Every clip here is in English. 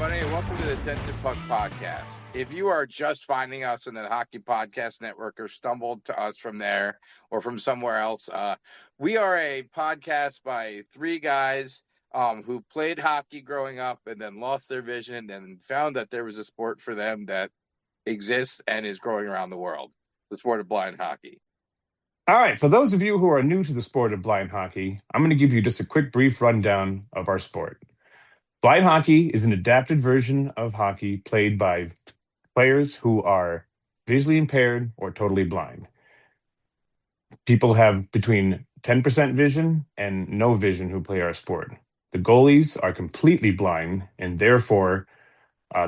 everybody, and welcome to the Dented podcast. If you are just finding us in the Hockey Podcast Network or stumbled to us from there or from somewhere else, we are a podcast by three guys who played hockey growing up and then lost their vision and found that there was a sport for them that exists and is growing around the world, the sport of blind hockey. All right, for those of you who are new to the sport of blind hockey, I'm going to give you just a quick brief rundown of our sport. Blind hockey is an adapted version of hockey played by players who are visually impaired or totally blind. People have between 10% vision and no vision who play our sport. The goalies are completely blind, and therefore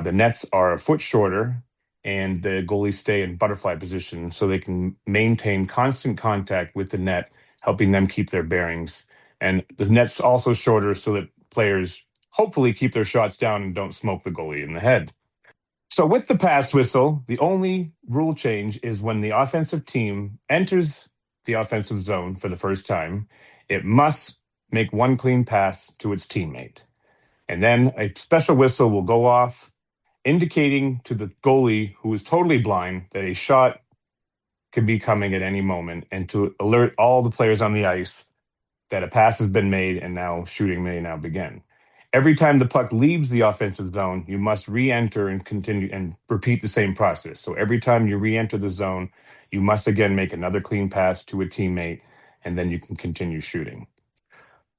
the nets are a foot shorter, and the goalies stay in butterfly position so they can maintain constant contact with the net, helping them keep their bearings. And the net's also shorter so that players hopefully keep their shots down and don't smoke the goalie in the head. So with the pass whistle, the only rule change is when the offensive team enters the offensive zone for the first time, it must make one clean pass to its teammate. And then a special whistle will go off, indicating to the goalie, who is totally blind, that a shot could be coming at any moment, and to alert all the players on the ice that a pass has been made and now shooting may now begin. Every time the puck leaves the offensive zone, you must re-enter and continue and repeat the same process. So every time you re-enter the zone, you must again make another clean pass to a teammate, and then you can continue shooting.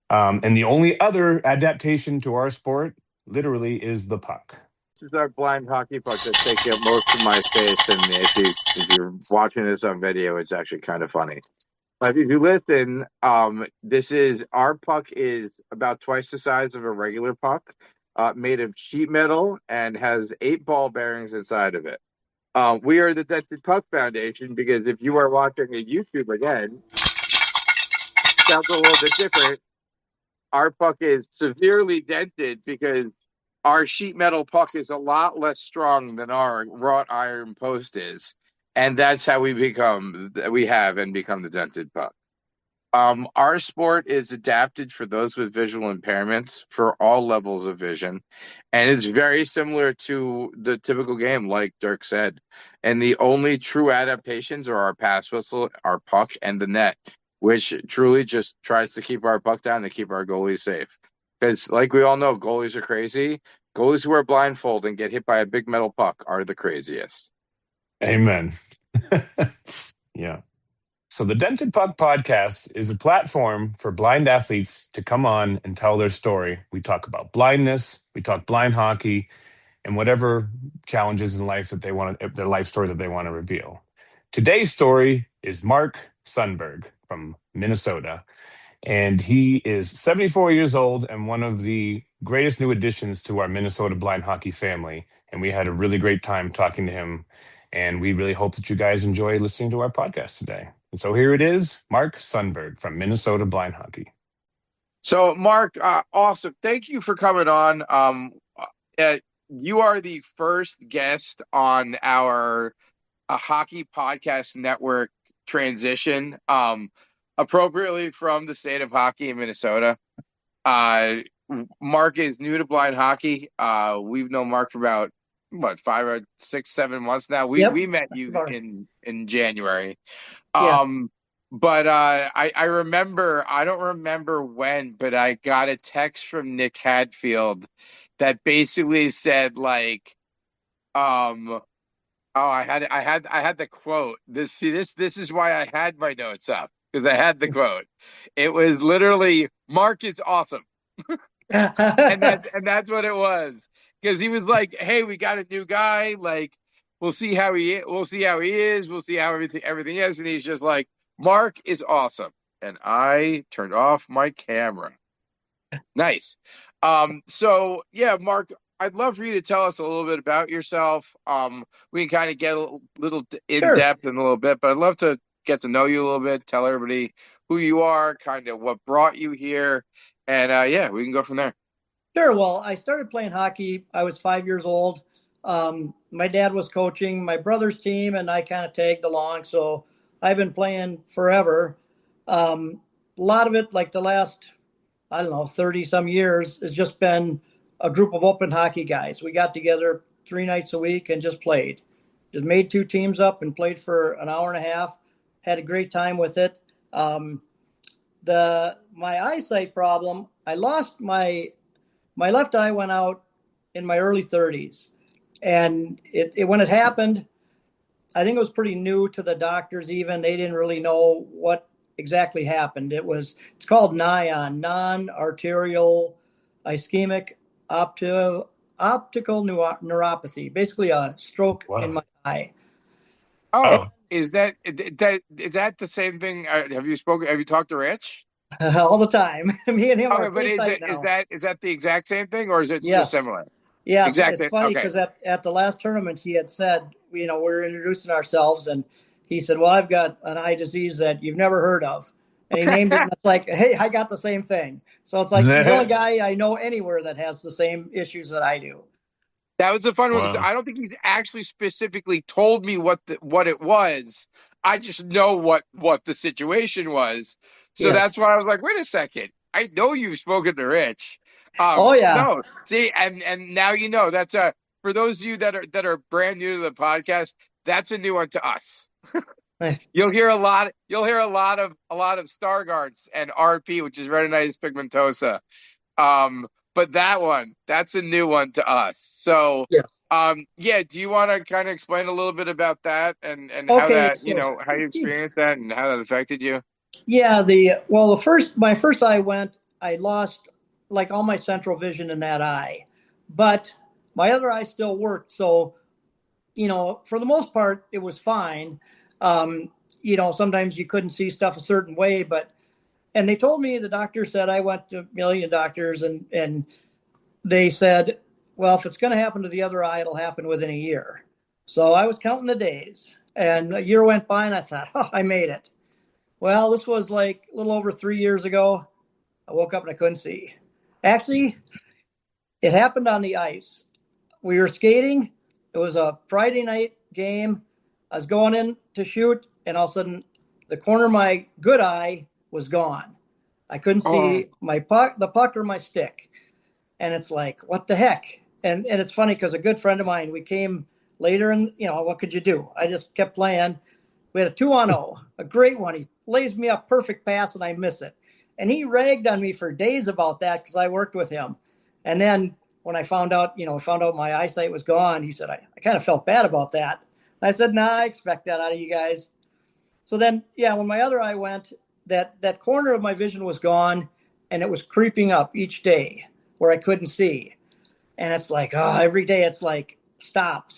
And the only other adaptation to our sport, literally, is the puck. This is our blind hockey puck that's taking up most of my face, and if you're watching this on video, it's actually kind of funny. But if you listen, our puck is about twice the size of a regular puck, made of sheet metal and has 8 ball bearings inside of it. We are the Dented Puck Foundation because if you are watching a YouTube again, sounds a little bit different. Our puck is severely dented because our sheet metal puck is a lot less strong than our wrought iron post is. And that's how we become the dented puck. Our sport is adapted for those with visual impairments for all levels of vision, and it's very similar to the typical game, like Dirk said. And the only true adaptations are our pass whistle, our puck, and the net, which truly just tries to keep our puck down to keep our goalies safe. Because, like we all know, goalies are crazy. Goalies who wear blindfold and get hit by a big metal puck are the craziest. Amen. Yeah. So the Dented Puck podcast is a platform for blind athletes to come on and tell their story. We talk about blindness, we talk blind hockey, and whatever challenges in life that they want to, their life story that they want to reveal. Today's story is Mark Sundberg from Minnesota, and he is 74 years old and one of the greatest new additions to our Minnesota blind hockey family. And we had a really great time talking to him, and we really hope that you guys enjoy listening to our podcast today. And so here it is, Mark Sundberg from Minnesota Blind Hockey. So, Mark, awesome. Thank you for coming on. You are the first guest on our Hockey Podcast Network transition, appropriately from the state of hockey in Minnesota. Mark is new to blind hockey. We've known Mark for about 5 or 6, 7 months now. We met you in January. But I remember, I don't remember when, but I got a text from Nick Hadfield that basically said like, I had the quote. This is why I had my notes up, because I had the quote. It was literally, Mark is awesome. and that's what it was. Because he was like, hey, we got a new guy, like we'll see how he is, we'll see how everything is, and he's just like, Mark is awesome. And I turned off my camera. Nice. So yeah, Mark, I'd love for you to tell us a little bit about yourself. We can kind of get a little in depth in a little bit, but I'd love to get to know you a little bit, tell everybody who you are, kind of what brought you here, and yeah, we can go from there. Sure. Well, I started playing hockey. I was 5 years old. My dad was coaching my brother's team, and I kind of tagged along. So I've been playing forever. A lot of it, like the last, 30 some years, has just been a group of open hockey guys. We got together 3 nights a week and just played. Just made 2 teams up and played for an hour and a half. Had a great time with it. My eyesight problem, I lost my left eye went out in my early 30s. And when it happened, I think it was pretty new to the doctors even. They didn't really know what exactly happened. It's called NION, non-arterial ischemic optical neuropathy, basically a stroke in my eye. Oh, is that the same thing? Have you talked to Rich? All the time. Me and him are But pretty tight now. is that the exact same thing, or is it Yes. just similar? Yeah, exact it's funny okay. because at the last tournament he had said, we're introducing ourselves, and he said, "Well, I've got an eye disease that you've never heard of," and he named it. And it's like, hey, I got the same thing. So it's like he's the only guy I know anywhere that has the same issues that I do. That was the fun one. Wow. I don't think he's actually specifically told me what it was. I just know what the situation was. So Yes. that's why I was like, wait a second. I know you've spoken to Rich. Oh yeah. No. See, and now you know. That's for those of you that are brand new to the podcast, that's a new one to us. You'll hear a lot of Stargardts and RP, which is retinitis pigmentosa. But that's a new one to us. So, yeah. Do you want to kind of explain a little bit about that and how that, how you experienced that and how that affected you? Yeah, my first eye went, I lost like all my central vision in that eye, but my other eye still worked. So, for the most part, it was fine. Sometimes you couldn't see stuff a certain way, and they told me, the doctor said, I went to a million doctors and they said, well, if it's going to happen to the other eye, it'll happen within a year. So I was counting the days, and a year went by and I thought, I made it. Well, this was like a little over 3 years ago. I woke up and I couldn't see. Actually, it happened on the ice. We were skating. It was a Friday night game. I was going in to shoot, and all of a sudden, the corner of my good eye was gone. I couldn't see the puck or my stick. And it's like, what the heck? And it's funny because a good friend of mine, we came later and, what could you do? I just kept playing. We had a 2-on-0, a great one. He lays me a perfect pass and I miss it. And he ragged on me for days about that because I worked with him. And then when I found out my eyesight was gone, he said, I kind of felt bad about that. And I said, nah, I expect that out of you guys. So then, when my other eye went, that corner of my vision was gone and it was creeping up each day where I couldn't see. And it's like, every day it's like, stop.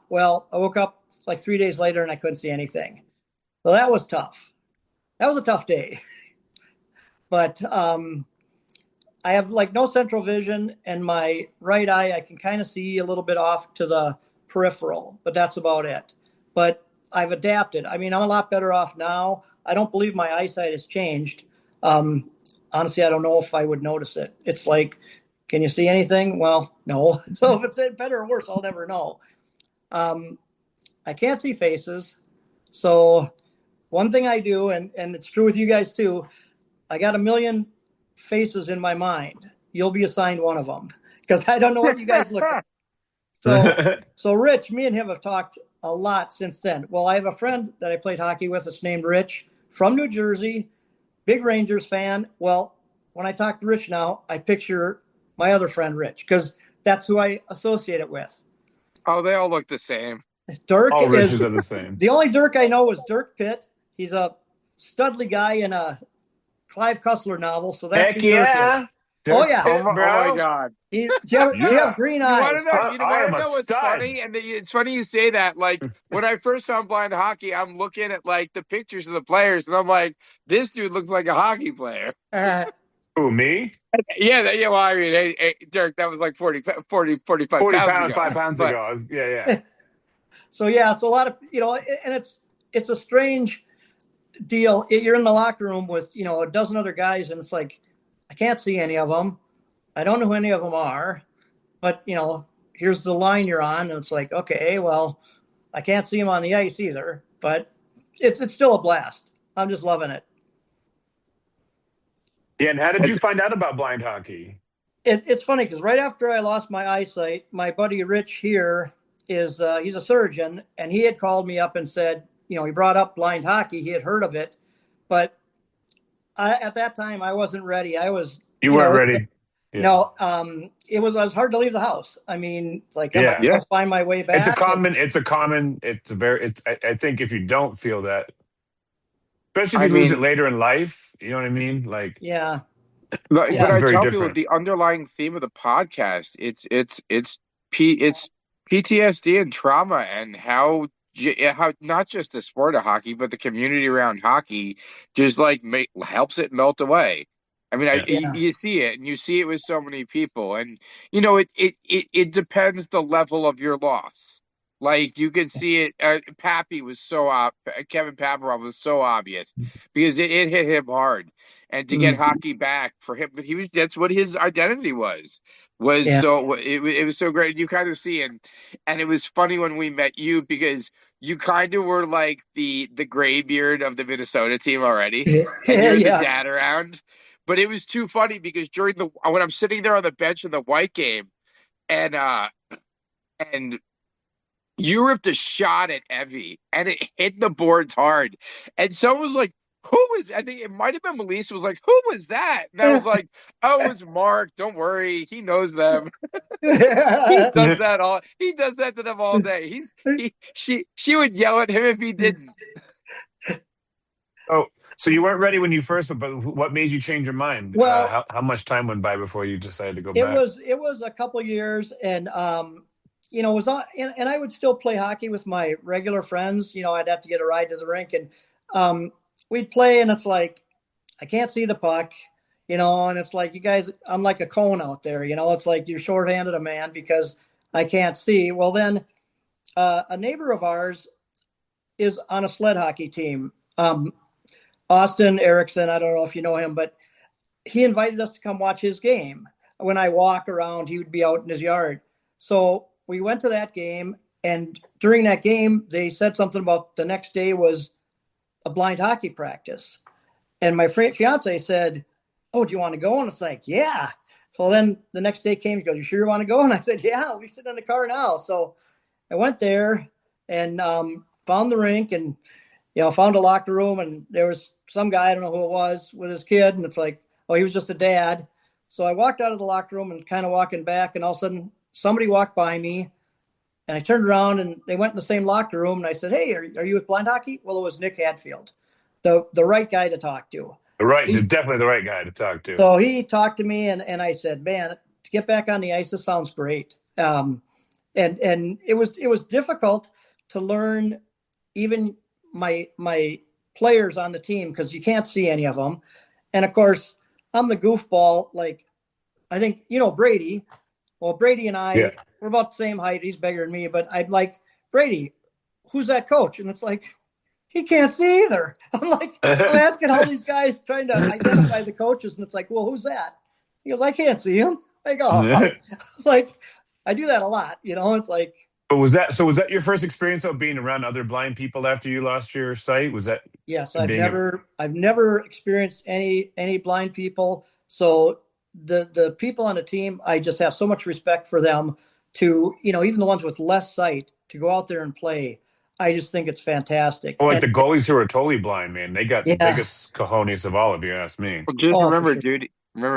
Well, I woke up like 3 days later and I couldn't see anything. So that was tough. That was a tough day. But I have like no central vision, and my right eye, I can kind of see a little bit off to the peripheral, but that's about it. But I've adapted. I mean, I'm a lot better off now. I don't believe my eyesight has changed. Honestly, I don't know if I would notice it. It's like, can you see anything? Well, no. So if it's better or worse, I'll never know. I can't see faces. So one thing I do, and it's true with you guys too, I got a million faces in my mind. You'll be assigned one of them because I don't know what you guys look like. So Rich, me and him have talked a lot since then. Well, I have a friend that I played hockey with that's named Rich from New Jersey, big Rangers fan. Well, when I talk to Rich now, I picture my other friend Rich because that's who I associate it with. Oh, they all look the same. Dirk all Riches are the same. The only Dirk I know is Dirk Pitt. He's a Studley guy in a Clive Cussler novel, so that's Heck yeah. Dirk Pitt, oh my God. Do you have green eyes? You want to know what's funny? And it's funny you say that. Like, when I first found blind hockey, I'm looking at like the pictures of the players, and I'm like, this dude looks like a hockey player. Who, me? Yeah. Well, I mean, hey, Dirk, that was like 45 40 pounds ago. 5 pounds ago. Yeah. So a lot of, and it's a strange deal. You're in the locker room with, a dozen other guys, and it's like, I can't see any of them. I don't know who any of them are, but, here's the line you're on. And it's like, okay, well, I can't see them on the ice either, but it's still a blast. I'm just loving it. Yeah. And how did you find out about blind hockey? It's funny because right after I lost my eyesight, my buddy Rich here is he's a surgeon, and he had called me up and said, he brought up blind hockey. He had heard of it, but at that time I wasn't ready. I was, You weren't ready. Yeah. No, it was hard to leave the house. I mean, it's like, Yeah. I'll find my way back. I think if you don't feel that, especially if you lose it later in life, you know what I mean? Like, yeah. But Yeah. I very tell people different. the underlying theme of the podcast, it's PTSD and trauma, and how not just the sport of hockey, but the community around hockey just like helps it melt away. I mean, Yeah. you see it, and you see it with so many people, and it depends the level of your loss. Like you can see it. Pappy was Kevin Paparov was so obvious because it hit him hard, and to get hockey back for him, but that's what his identity was. Yeah. So it was so great. You kind of see, and it was funny when we met you because you kind of were like the graybeard of the Minnesota team already, and you're the dad around. But it was too funny because when I'm sitting there on the bench in the White game, and you ripped a shot at Evie, and it hit the boards hard, and someone was like, I think it might have been Melissa was like, who was that? And I was like, oh, it was Mark. Don't worry. He knows them. He does that to them all day. She would yell at him if he didn't. Oh, so you weren't ready when you first, but what made you change your mind? Well, how much time went by before you decided to go it back? It was a couple years, and it was on, and I would still play hockey with my regular friends. I'd have to get a ride to the rink, and we'd play, and it's like I can't see the puck, and it's like, you guys, I'm like a cone out there, it's like you're shorthanded a man because I can't see. Well, then a neighbor of ours is on a sled hockey team. Austin Erickson, I don't know if you know him, but he invited us to come watch his game. When I walk around, he would be out in his yard. So we went to that game, and during that game, they said something about the next day was a blind hockey practice. And my fiance said, oh, do you want to go? And it's like, yeah. So then the next day came, he goes, you sure you want to go? And I said, yeah, we sit in the car now. So I went there and found the rink, and found a locker room, and there was some guy, I don't know who it was, with his kid, and it's like, oh, he was just a dad. So I walked out of the locker room and kind of walking back, and all of a sudden somebody walked by me, and I turned around, and they went in the same locker room, and I said, hey, are you with blind hockey? Well, it was Nick Hadfield, the right guy to talk to. Definitely the right guy to talk to. So he talked to me, and I said, man, to get back on the ice, this sounds great. And it was difficult to learn even my players on the team because you can't see any of them. And of course, I'm the goofball. Like, I think, Brady. Well, Brady and I, we're about the same height. He's bigger than me, but I'd like, Brady, who's that coach? And it's like, he can't see either. I'm asking all these guys trying to identify the coaches, and it's like, well, who's that? He goes, I can't see him. Like, oh, like I do that a lot. It's like. But was that your first experience of being around other blind people after you lost your sight? Was that? Yes, I've never experienced any blind people. So the people on the team, I just have so much respect for them to, even the ones with less sight, to go out there and play. I just think it's fantastic. Oh, like the goalies who are totally blind, man. They got the biggest cojones of all, if you ask me. Well, just remember,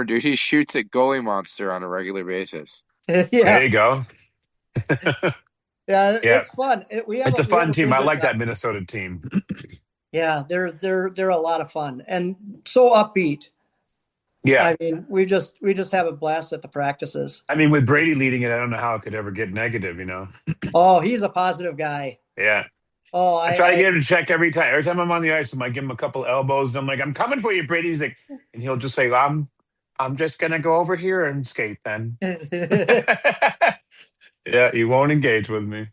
dude, he shoots at Goalie Monster on a regular basis. Yeah. There you go. Yeah, it's fun. It's a fun team. I like that Minnesota team. Yeah, they're a lot of fun and so upbeat. Yeah, I mean, we just have a blast at the practices. I mean, with Brady leading it, I don't know how it could ever get negative. Oh, he's a positive guy. Yeah. Oh, I try to get him to check every time. Every time I'm on the ice, I might give him a couple elbows, and I'm like, "I'm coming for you, Brady." He's like, and he'll just say, "I'm just gonna go over here and skate then." Yeah, he won't engage with me.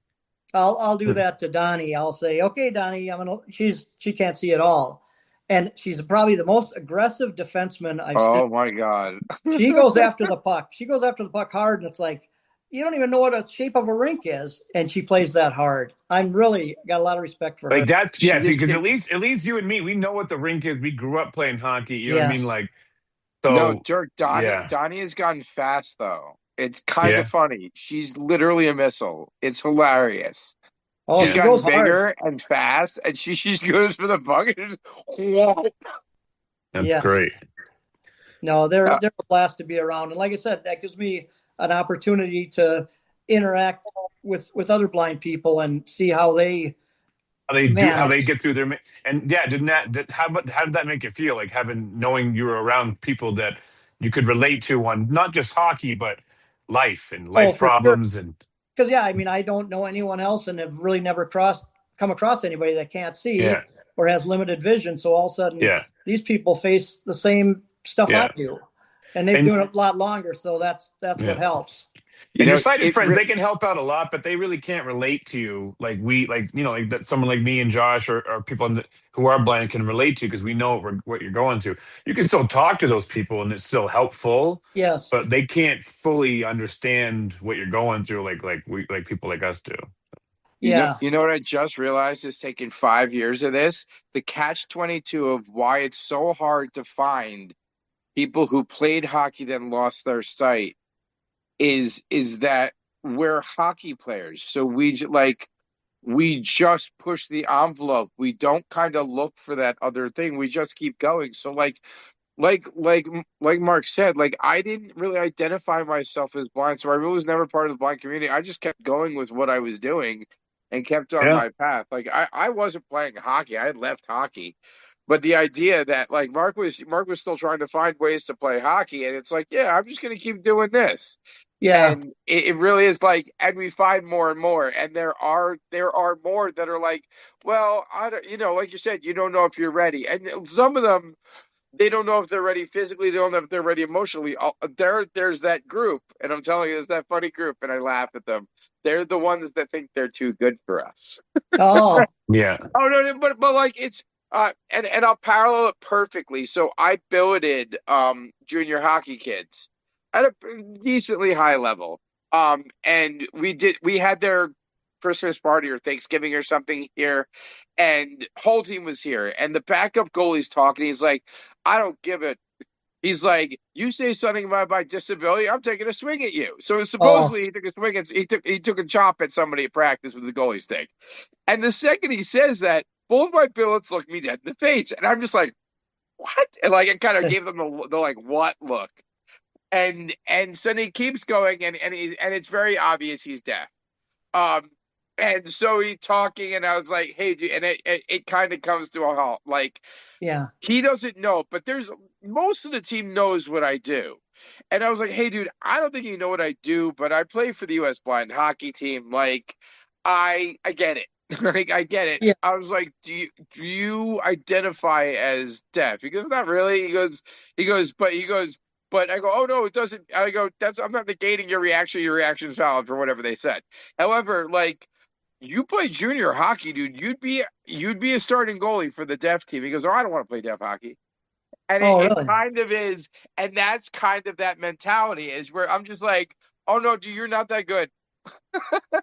I'll do that to Donnie. I'll say, okay, Donnie, she can't see at all. And she's probably the most aggressive defenseman I've seen. Oh my God. She goes after the puck. She goes after the puck hard, and it's like, you don't even know what the shape of a rink is, and she plays that hard. I'm really got a lot of respect for her. Like that, yeah, because at least you and me, we know what the rink is. We grew up playing hockey. You know what I mean? Like, No, So Dirk, yeah, Donnie has gotten fast though. It's kind of yeah, funny. She's literally a missile. It's hilarious. Oh, She's yeah. she gotten goes hard. bigger and fast, and she just goes for the bucket. And just, whoa. That's Yes. great. No, they're Uh, they're a blast to be around, and like I said, that gives me an opportunity to interact with other blind people and see how they How manage. they get through and yeah, how did that make you feel? Like knowing you were around people that you could relate to on not just hockey, but life and Oh, life for sure. problems and Because yeah, I mean, I don't know anyone else, and have really never come across anybody that can't see yeah, or has limited vision. So all of a sudden, yeah, these people face the same stuff I yeah. do, and they've And been doing it a lot longer. So that's what yeah. helps. And your sighted it friends, they can help out a lot, but they really can't relate to you like that someone like me and Josh or people who are blind can relate to because we know what you're going through. You can still talk to those people and it's still helpful, Yes. but they can't fully understand what you're going through like people like us do. Yeah. you know what I just realized is taking 5 years of this, the catch-22 of why it's so hard to find people who played hockey then lost their sight is that we're hockey players. So we just push the envelope. We don't kind of look for that other thing. We just keep going. So like like like Mark said, like I didn't really identify myself as blind, so I really was never part of the blind community. I just kept going with what I was doing and kept on Yeah, my path. Like I wasn't playing hockey. I had left hockey. But the idea that like Mark was still trying to find ways to play hockey, and it's like, yeah, I'm just gonna keep doing this. Yeah. And it really is like, and we find more and more, and there are more that are like, well, I don't, like you said, you don't know if you're ready, and some of them they don't know if they're ready physically. They don't know if they're ready emotionally. There's that group, and I'm telling you, it's that funny group, and I laugh at them. They're the ones that think they're too good for us. Oh, yeah, Oh no, but like it's and I'll parallel it perfectly. So I billeted junior hockey kids at a decently high level. And we had their Christmas party or Thanksgiving or something here, and whole team was here, and the backup goalie's talking. He's like, I don't give it. He's like, you say something about my disability, I'm taking a swing at you. So oh, supposedly he took a swing at he took a chop at somebody at practice with the goalie stick. And the second he says that, both my billets look me dead in the face, and I'm just like, what? And like it kind of gave them the like what look. And so he keeps going, and it's very obvious he's deaf. Um, and so he's talking, and I was like, hey, dude, and it kind of comes to a halt. Like yeah. he doesn't know, but there's most of the team knows what I do. And I was like, hey, dude, I don't think you know what I do, but I play for the U.S. blind hockey team. Like, I get it. Like, I get it. Yeah. I was like, do you identify as deaf? He goes, not really. But I go, oh no, it doesn't. I go, I'm not negating your reaction. Your reaction's valid for whatever they said. However, like you play junior hockey, dude. You'd be a starting goalie for the deaf team. He goes, oh, I don't want to play deaf hockey. And it, Oh, it really? kind of is, and that's kind of that mentality is where I'm just like, oh no, dude, you're not that good.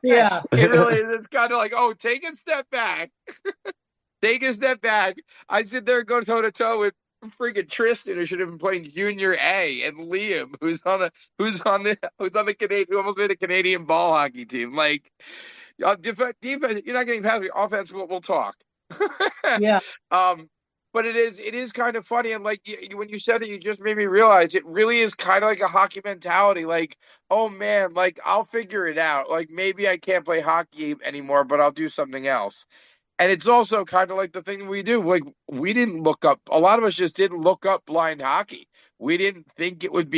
Yeah. It really is. It's kind of like, oh, take a step back. Take a step back. I sit there and go toe to toe with freaking Tristan, who should have been playing Junior A, and Liam, who's on the Canadian, who almost made a Canadian ball hockey team. Like, defense, you're not getting past me. Offense, we'll talk. Yeah. um, but it is kind of funny, and like when you said it, you just made me realize it really is kind of like a hockey mentality. Like, oh man, like I'll figure it out. Like maybe I can't play hockey anymore, but I'll do something else. And it's also kind of like the thing we do. Like we didn't look up. A lot of us just didn't look up blind hockey. We didn't think it would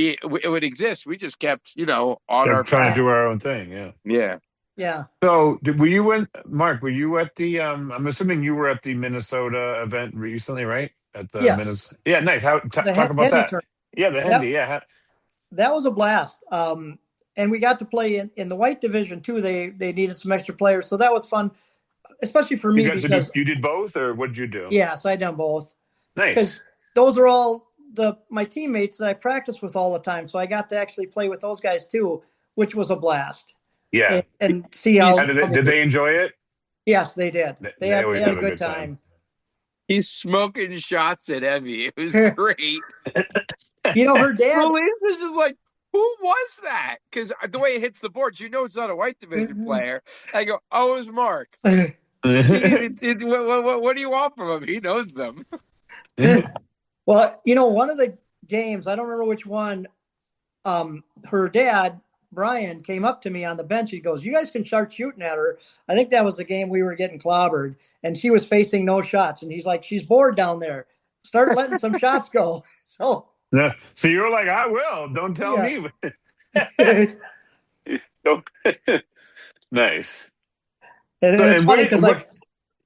exist. We just kept, on they're our trying to path. do our own thing. Yeah. Yeah. Yeah. So, Mark? Were you at the? I'm assuming you were at the Minnesota event recently, right? At the Yes. Minnesota. Yeah, nice. How The talk about Hendy that? turn. Yeah, the That Hendy. Yeah, that was a blast. And we got to play in the white division too. They needed some extra players, so that was fun, especially for you me guys did because you did both, or what did you do? yes, I done both because Nice. those are all my teammates that I practice with all the time. So I got to actually play with those guys too, which was a blast. Yeah. And see He's How how they did do. they enjoy it? Yes, they did. They They had always they had a have a good good time. time. he's smoking shots at Evie. It was great. Her dad. Release is just like, who was that? Because the way it hits the boards, it's not a white division player. I go, oh, it was Mark. What do you want from him? He knows them. Well, one of the games, I don't remember which one, her dad, Brian, came up to me on the bench. He goes, you guys can start shooting at her. I think that was the game we were getting clobbered, and she was facing no shots. And he's like, she's bored down there. Start letting some shots go. So you were like, I will. Don't tell me. Nice. And it's funny because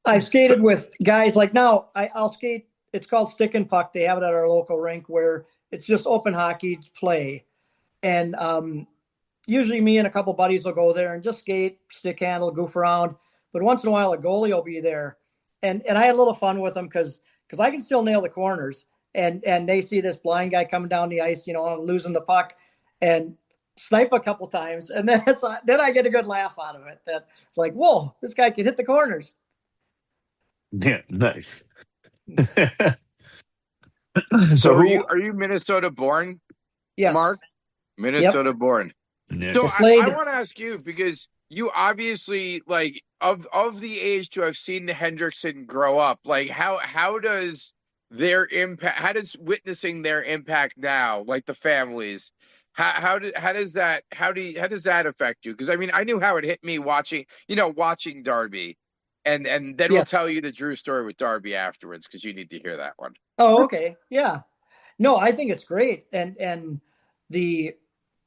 I've skated with guys like now I'll skate. It's called stick and puck. They have it at our local rink where it's just open hockey play. And usually me and a couple buddies will go there and just skate, stick handle, goof around. But once in a while, a goalie will be there. And I had a little fun with them because I can still nail the corners. And they see this blind guy coming down the ice, losing the puck and snipe a couple times. And then I get a good laugh out of it. That like, whoa, this guy can hit the corners. Yeah, nice. So are you Minnesota born? Yes. Mark? Minnesota born. Yeah. So I want to ask you, because you obviously, like, of the age to have seen the Hendrickson grow up, like how does their impact, how does witnessing their impact now, like the families, how does that affect you? Because I mean, I knew how it hit me watching Darby. And then we'll tell you the Drew story with Darby afterwards, because you need to hear that one. Oh, okay. Yeah. No, I think it's great. And the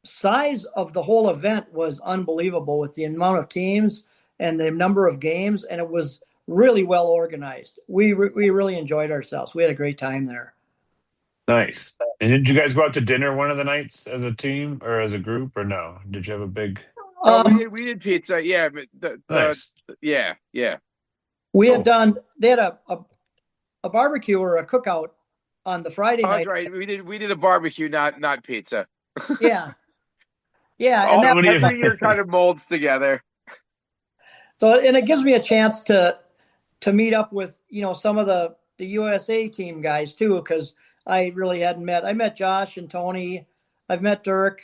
size of the whole event was unbelievable with the amount of teams and the number of games. And it was really well organized. We really enjoyed ourselves. We had a great time there. Nice. And did you guys go out to dinner one of the nights as a team or as a group, or no? Did you have a big... we did pizza. Yeah. But nice. Yeah. We had done. They had a barbecue or a cookout on the Friday night. That's right. We did a barbecue, not pizza. Yeah. And every year kind of molds together. So, and it gives me a chance to meet up with some of the USA team guys too, because I really hadn't met. I met Josh and Tony. I've met Dirk,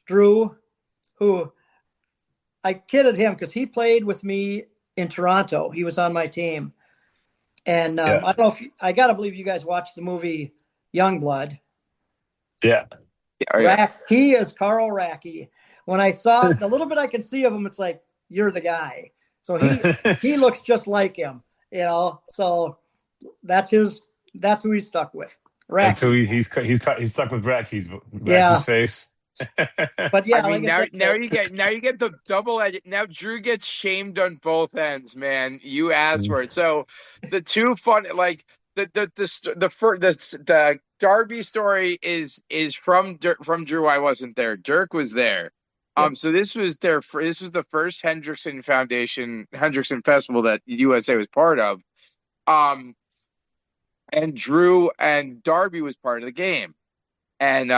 Drew, who I kidded him because he played with me in Toronto. He was on my team. And I don't know I got to believe you guys watched the movie Youngblood. Yeah. He is Carl Racky. When I saw the little bit I can see of him, it's like, you're the guy. So he looks just like him, so that's who he's stuck with. Racky. So he's stuck with Racky's face. But yeah, I mean, now you get the double edge. Now Drew gets shamed on both ends, man. You asked for it. So the two fun, like the Darby story is from Drew. I wasn't there. Dirk was there. So this was the first Hendrickson Festival that USA was part of. And Drew and Darby was part of the game, and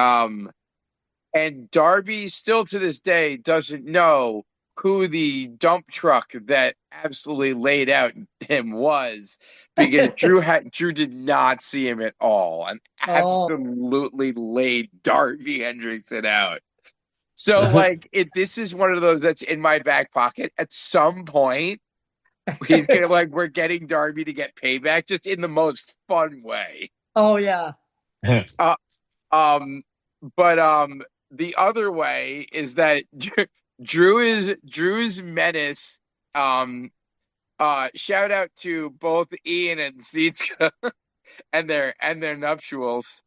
Darby still to this day doesn't know who the dump truck that absolutely laid out him was, because Drew did not see him at all and absolutely laid Darby Hendrickson out. So like this is one of those that's in my back pocket. At some point, he's gonna we're getting Darby to get payback, just in the most fun way. Oh yeah. The other way is that Drew's menace. Shout out to both Ian and Sietska and their nuptials.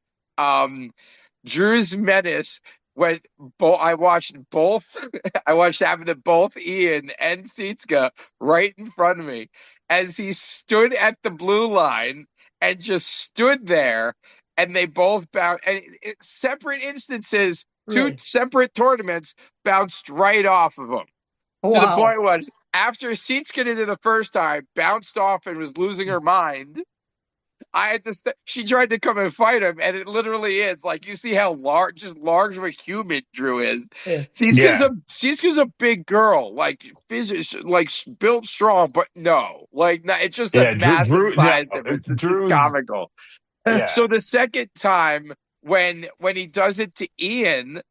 Drew's menace. When I watched happened to both Ian and Sietska right in front of me as he stood at the blue line and just stood there, and they both bounced. And separate instances, two separate tournaments, bounced right off of him. To the point where after Sietska did it the first time, bounced off and was losing her mind. I had to. She tried to come and fight him, and it literally is like, you see how large of a human Drew is. Yeah. Sietska's a big girl, like built strong, but it's just a massive size difference. It's comical. Yeah. So the second time, when he does it to Ian,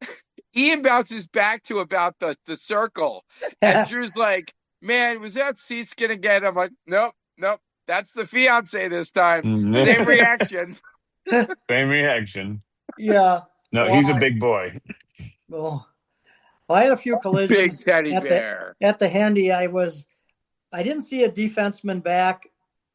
Ian bounces back to about the circle, and Drew's like, "Man, was that Seaskin again?" I'm like, "Nope, nope, that's the fiance this time." Same reaction. Same reaction. Yeah. No, Well, he's a big boy. I had a few Big collisions teddy at bear. the handy. I didn't see a defenseman back.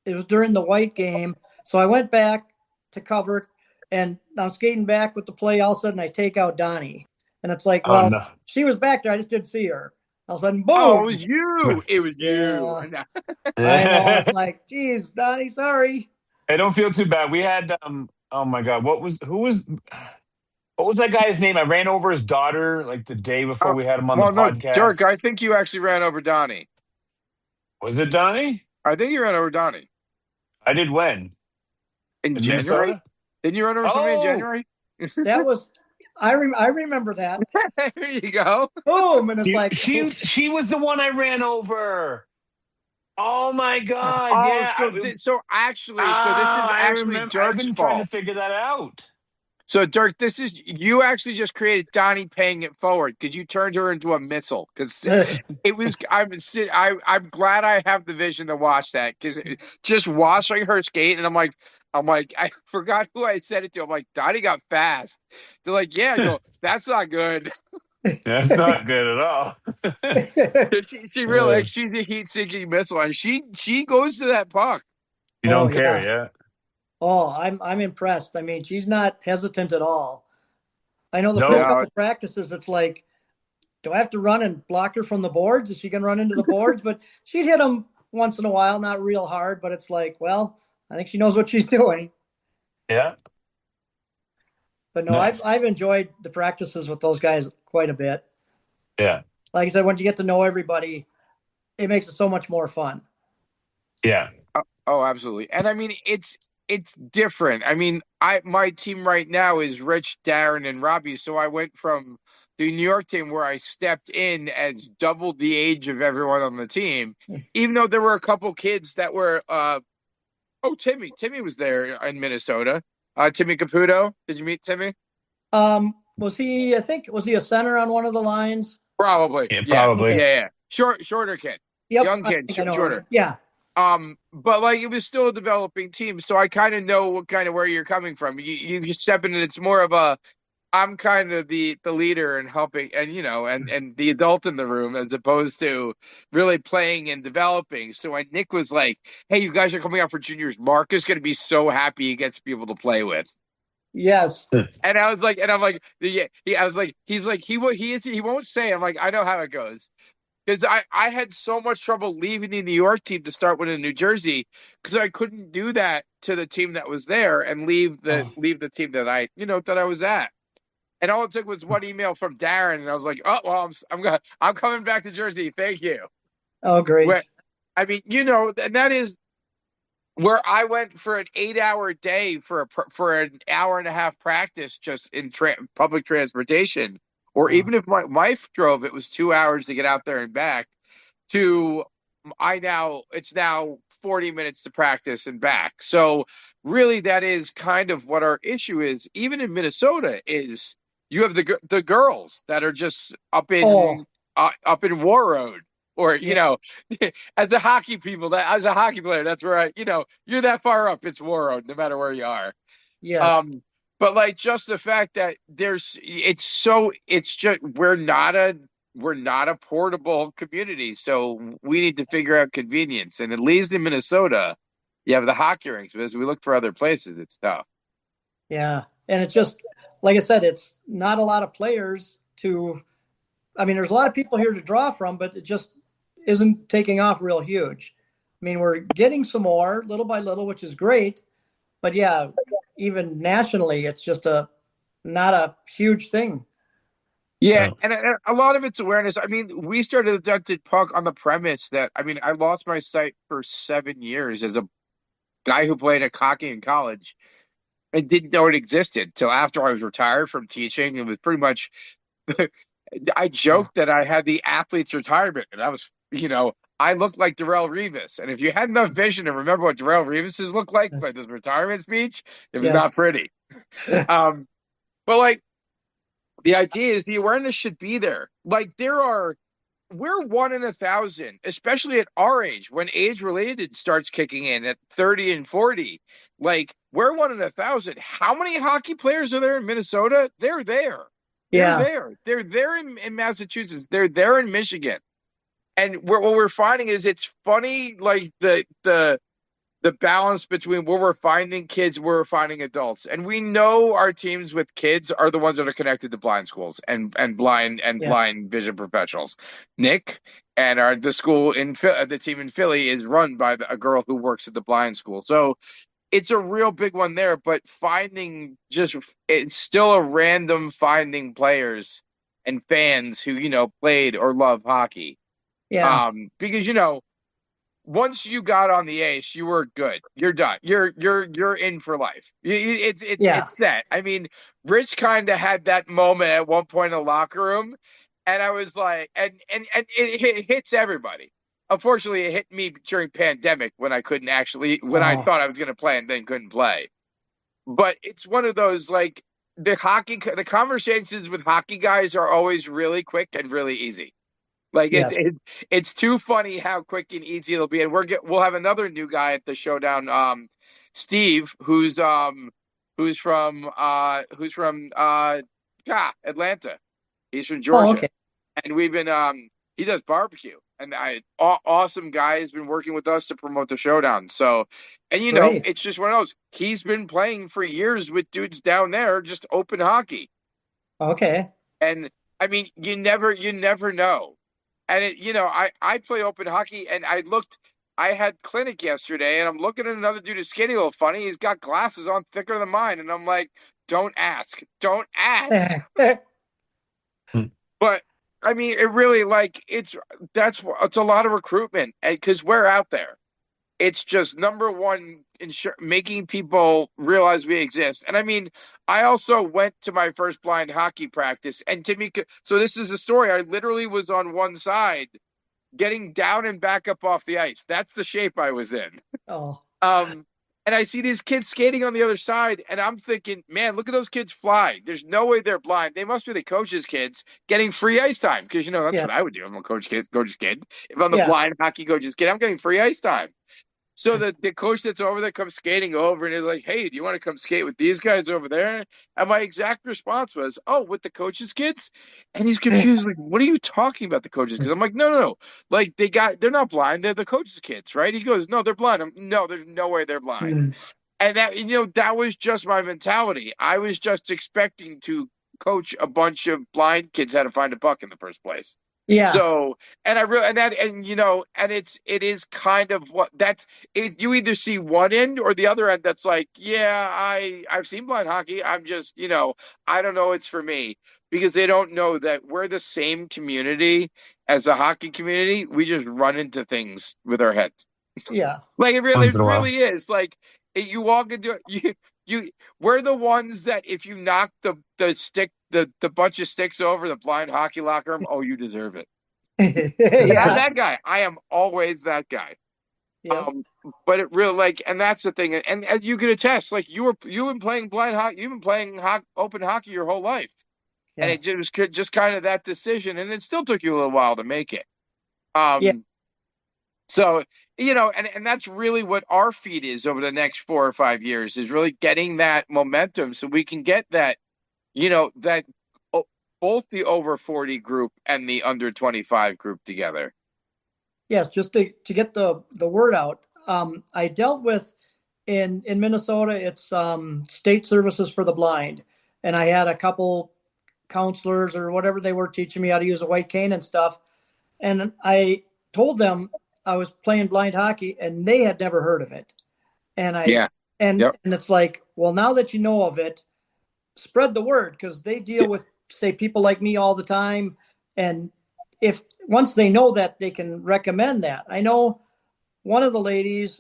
It was during the white game, so I went back to cover, and I'm skating back with the play. All of a sudden, I take out Donnie, and it's like, Oh well, no. she was back there. I just didn't see her. All of a sudden, Oh, it boom! was you. It was you. Yeah, I know. It's like, geez, Donnie, sorry. I don't feel too bad. We had oh my god, what was that guy's name? I ran over his daughter like the day before Oh, we had him on the well, no, Dirk, I podcast. think you actually ran over Donnie. Was it Donnie? I think you ran over Donnie I did when? in In January. Minnesota? Didn't you run over somebody in Oh, January? That was, I remember that. There you go. Boom, and it's she like, she she was the one I ran over. Oh my god, Oh, yeah. so this is I actually remember. I've Dirk's been trying to fault. figure that out. So Dirk, this is you actually just created Donnie paying it forward because you turned her into a missile. Because it was I'm glad I have the vision to watch that because just watching her skate and I'm like I forgot who I said it to. I'm like Donnie got fast. They're like yeah, I go that's not good. That's not good at all. She really like, she's a heat seeking missile and she goes to that puck. You oh don't care, yeah. yeah? Oh, I'm impressed. I mean, she's not hesitant at all. I know the first No. No, couple practices, it's like, do I have to run and block her from the boards? Is she going to run into the boards? But she'd hit them once in a while, not real hard, but it's like, well, I think she knows what she's doing. Yeah. But no, Nice. I've enjoyed the practices with those guys quite a bit. Yeah. Like I said, when you get to know everybody, it makes it so much more fun. Yeah. oh, absolutely. And I mean, it's different. I mean, my team right now is Rich, Darren, and Robbie. So I went from the New York team where I stepped in as double the age of everyone on the team, even though there were a couple kids that were. Timmy was there in Minnesota. Timmy Caputo. Did you meet Timmy? Was he? I think was he a center on one of the lines? Probably. Yeah, Yeah. probably. Yeah. Yeah. Shorter kid. Yep, Young I kid. think I know Shorter. him. Yeah, But like it was still a developing team, so I kind of know what kind of where you're coming from. You step in, and it's more of a I'm kind of the leader and helping, and and the adult in the room as opposed to really playing and developing. So when Nick was like, "Hey, you guys are coming out for juniors," Mark is going to be so happy he gets people to play with. yes, And I was like, and I'm like, yeah, I was like, he's like, he won't say. I'm like, I know how it goes. Because I had so much trouble leaving the New York team to start with in New Jersey because I couldn't do that to the team that was there and leave the team that I was at. And all it took was one email from Darren, and I was like, oh well, I'm coming back to Jersey. Thank you. oh great, Where I mean, and that is where I went for an 8-hour day for an hour and a half practice just in public transportation, or even if my wife drove, it was 2 hours to get out there and back. To it's now 40 minutes to practice and back. So really, that is kind of what our issue is. Even in Minnesota, is you have the girls that are just oh up in War Road. Or yeah, as a hockey player, that's where you're that far up. It's War Road, no matter where you are. yes. But like just the fact that it's just we're not a portable community, so we need to figure out convenience. And at least in Minnesota, you have the hockey rinks. But as we look for other places, it's tough. Yeah. And it's just, like I said, it's not a lot of players I mean, there's a lot of people here to draw from, but it just isn't taking off real huge. I mean, we're getting some more little by little, which is great. But yeah, even nationally, it's just not a huge thing. Yeah, No. and a lot of it's awareness. I mean, we started the Dented Puck on the premise that I lost my sight for 7 years as a guy who played at hockey in college and didn't know it existed till after I was retired from teaching. It was pretty much I Yeah. joked that I had the athlete's retirement, and I looked like Darrell Revis. And if you had enough vision to remember what Darrell Revis's looked like by this retirement speech, it was Yes. not pretty. Um, But like the idea is the awareness should be there. Like we're 1 in 1,000, especially at our age, when age related starts kicking in at 30 and 40. Like we're 1 in 1,000. How many hockey players are there in Minnesota? They're there. They're Yeah. there. They're there in Massachusetts. They're there in Michigan. And what we're finding is it's funny, like the balance between where we're finding kids, where we're finding adults. And we know our teams with kids are the ones that are connected to blind schools and Yeah. blind vision professionals. Nick and the school the team in Philly is run by a girl who works at the blind school. So it's a real big one there, but it's still a random finding players and fans who, played or love hockey. Yeah. Because, once you got on the ace, you were good. You're done. You're in for life. Yeah. It's set. I mean, Rich kind of had that moment at one point in the locker room, and I was like, and it hits everybody. Unfortunately, it hit me during pandemic when I couldn't when I Oh, thought I was going to play and then couldn't play. But it's one of those like the conversations with hockey guys are always really quick and really easy. Like yes. it's too funny how quick and easy it'll be, and we'll have another new guy at the showdown, Steve, who's from Atlanta. He's from Oh, Georgia, okay. and we've been he does barbecue, and awesome guy has been working with us to promote the showdown. So, and Great. it's just one of those. He's been playing for years with dudes down there, just open hockey, Okay. and I mean, you never know. And I play open hockey, and I had clinic yesterday, and I'm looking at another dude who's skinny, a little funny. He's got glasses on thicker than mine, and I'm like, don't ask. But I mean, it really like it's a lot of recruitment, and because we're out there, it's just number one, making people realize we exist. And I mean, I also went to my first blind hockey practice, and Tamika. So this is the story. I literally was on one side, getting down and back up off the ice. That's the shape I was in. Oh, Um, and I see these kids skating on the other side, and I'm thinking, man, look at those kids fly. There's no way they're blind. They must be the coach's kids getting free ice time because that's yeah. what I would do. I'm a coach's kid. If I'm the Yeah. blind hockey coach's kid, I'm getting free ice time. So the coach that's over there comes skating over and is like, "Hey, do you want to come skate with these guys over there?" And my exact response was, "Oh, with the coaches' kids." And he's confused, like, "What are you talking about, the coaches' kids?" I'm like, "No, no, no. Like they're not blind. They're the coaches' kids, right?" He goes, "No, they're blind." No, there's no way they're blind. Mm. And that was just my mentality. I was just expecting to coach a bunch of blind kids how to find a puck in the first place. Yeah. So, and I really, and it is kind of you either see one end or the other end that's like, yeah, I've seen blind hockey. I'm just, I don't know, it's for me, because they don't know that we're the same community as the hockey community. We just run into things with our heads. Yeah. Like Once it in a while. really is. Like you walk into we're the ones that if you knock the stick the bunch of sticks over the blind hockey locker room, oh, you deserve it. Yeah, I'm Yeah. that guy. I am always that guy. Yep. But it really and that's the thing, and you can attest. Like you've been playing blind hockey, you've been playing open hockey your whole life, and it Yes. was just kind of that decision, and it still took you a little while to make it. Yeah. So, and that's really what our feat is over the next 4 or 5 years, is really getting that momentum so we can get that, that both the over 40 group and the under 25 group together. Yes. Just to get the word out. I dealt with in Minnesota. It's state services for the blind, and I had a couple counselors or whatever they were teaching me how to use a white cane and stuff. And I told them I was playing blind hockey, and they had never heard of it. And Yeah. Yep. and it's like, well, now that you know of it, spread the word, because they deal with, say, people like me all the time. And if once they know that, they can recommend that. I know one of the ladies,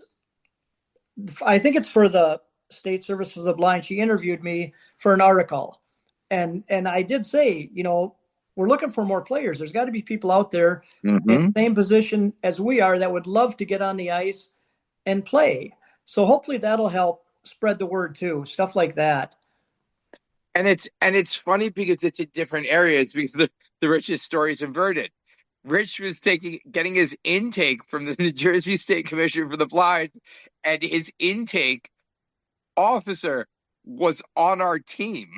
I think it's for the State Service for the Blind, she interviewed me for an article. And I did say, we're looking for more players. There's got to be people out there in the same position as we are that would love to get on the ice and play. So hopefully that'll help spread the word too, stuff like that. And it's funny because it's a different area. It's because the Rich's story is inverted. Rich was getting his intake from the New Jersey State Commission for the Blind, and his intake officer was on our team.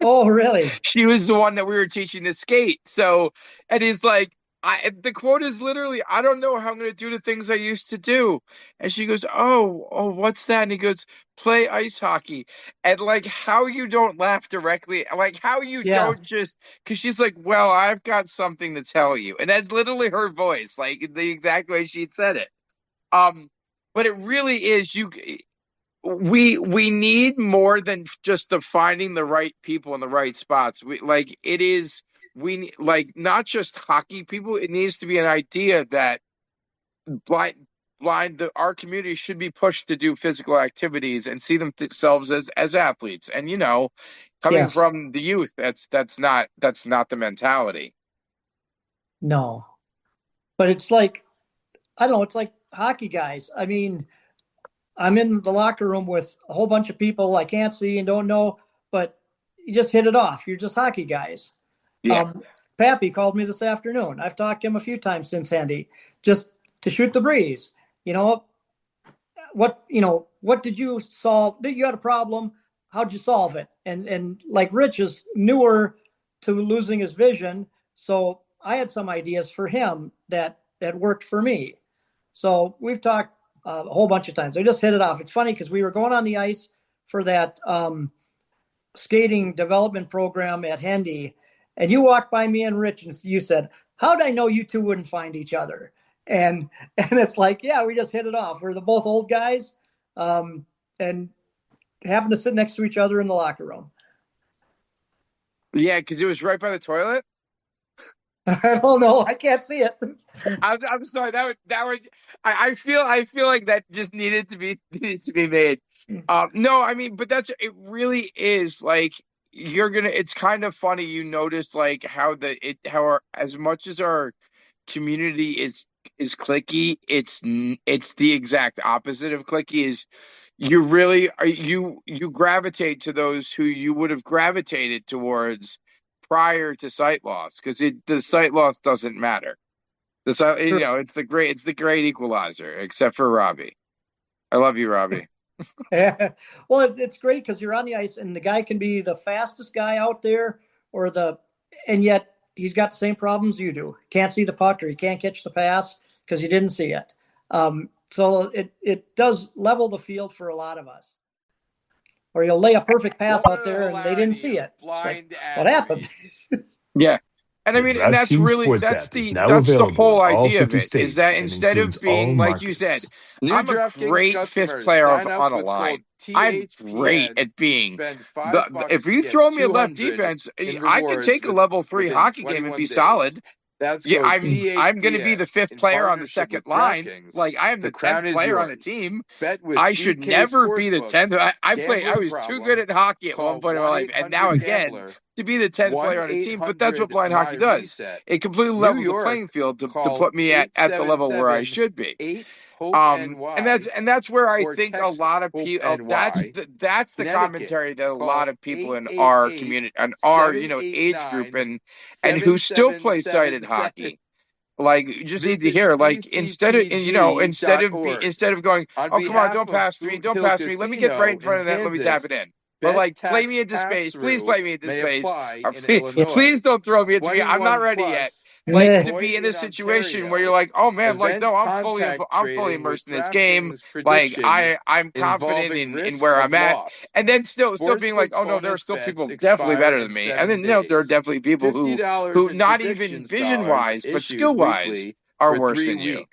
Oh, really? She was the one that we were teaching to skate. So, and he's like, the quote is literally, I don't know how I'm going to do the things I used to do. And she goes, oh, what's that? And he goes, play ice hockey. And like how you don't laugh directly, like how you Yeah. don't just, because she's like, well, I've got something to tell you. And that's literally her voice, like the exact way she said it. But it really is, we need more than just the finding the right people in the right spots. We like not just hockey people. It needs to be an idea that our community should be pushed to do physical activities and see themselves as athletes. And coming Yes. from the youth, that's not the mentality. No. But it's like, I don't know, it's like hockey guys. I mean, I'm in the locker room with a whole bunch of people I can't see and don't know, but you just hit it off. You're just hockey guys. Yeah. Pappy called me this afternoon. I've talked to him a few times since Handy, just to shoot the breeze. What did you solve? You had a problem. How'd you solve it? And like Rich is newer to losing his vision, so I had some ideas for him that worked for me. So we've talked a whole bunch of times. I just hit it off. It's funny because we were going on the ice for that skating development program at Hendy, and you walked by me and Rich and you said, how'd I know you two wouldn't find each other? And it's like, yeah, we just hit it off. We're both old guys and happened to sit next to each other in the locker room. Yeah, because it was right by the toilet. I don't know. I can't see it. I'm sorry. I feel like that just needed to be made. No, I mean, but it really is like it's kind of funny. You notice like how as much as our community is cliquey, it's the exact opposite of cliquey. Is you really you gravitate to those who you would have gravitated towards prior to sight loss, because the sight loss doesn't matter. It's the great equalizer, except for Robbie. I love you, Robbie. Well, it's great because you're on the ice and the guy can be the fastest guy out there, and yet he's got the same problems you do. Can't see the puck, or he can't catch the pass because you didn't see it. So it does level the field for a lot of us. Or you'll lay a perfect pass out there and they didn't see it. Like, what happened? Yeah. And I mean, and that's really that's the whole idea of it, is that instead of being like you said, I'm a great fifth player on a line. I'm great at being if you throw me a left defense, I could take a level 3 hockey game and be solid. Yeah, I'm going to be the fifth player on the second line. Like I am the 10th player on the team. I should never be the 10th. I was too good at hockey at one point in my life, and now again to be the 10th player on the team. But that's what blind hockey does. It completely levels the playing field to put me at the level where I should be. And that's where I think a lot of people that's the commentary that a lot of people in our community and our age group and who still play sighted hockey, like, you just need to hear, like, instead of going, oh, come on, don't pass me, let me get right in front of that, let me tap it in. But like, play me into space, please play me into space, or please don't throw me into me, I'm not ready yet. Like, to be in a situation where you're like, oh man, like, no, I'm fully immersed in this game. Like, I'm confident in where I'm at, and then still being like, oh no, there are still people definitely better than me, and then there are definitely people who not even vision wise but skill wise are worse than you.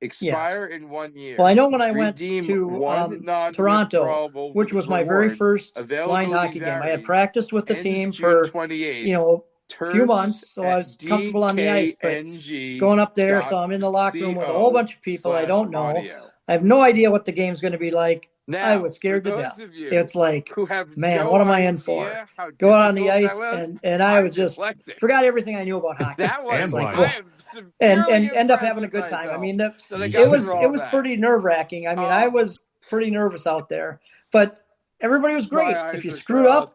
Expire in 1 year. Well, I know when I went to Toronto, which was my very first blind hockey game, I had practiced with the team for a few months, so I was comfortable on the ice. But going up there, so I'm in the locker room with a whole bunch of people I don't know. I have no idea what the game's going to be like. Now, I was scared to death. It's like, man, what am I in for? Go out on the ice, and I was just forgot everything I knew about hockey. That was like, and end up having a good time. I mean, it was pretty nerve wracking. I mean, I was pretty nervous out there, but everybody was great. If you screwed up,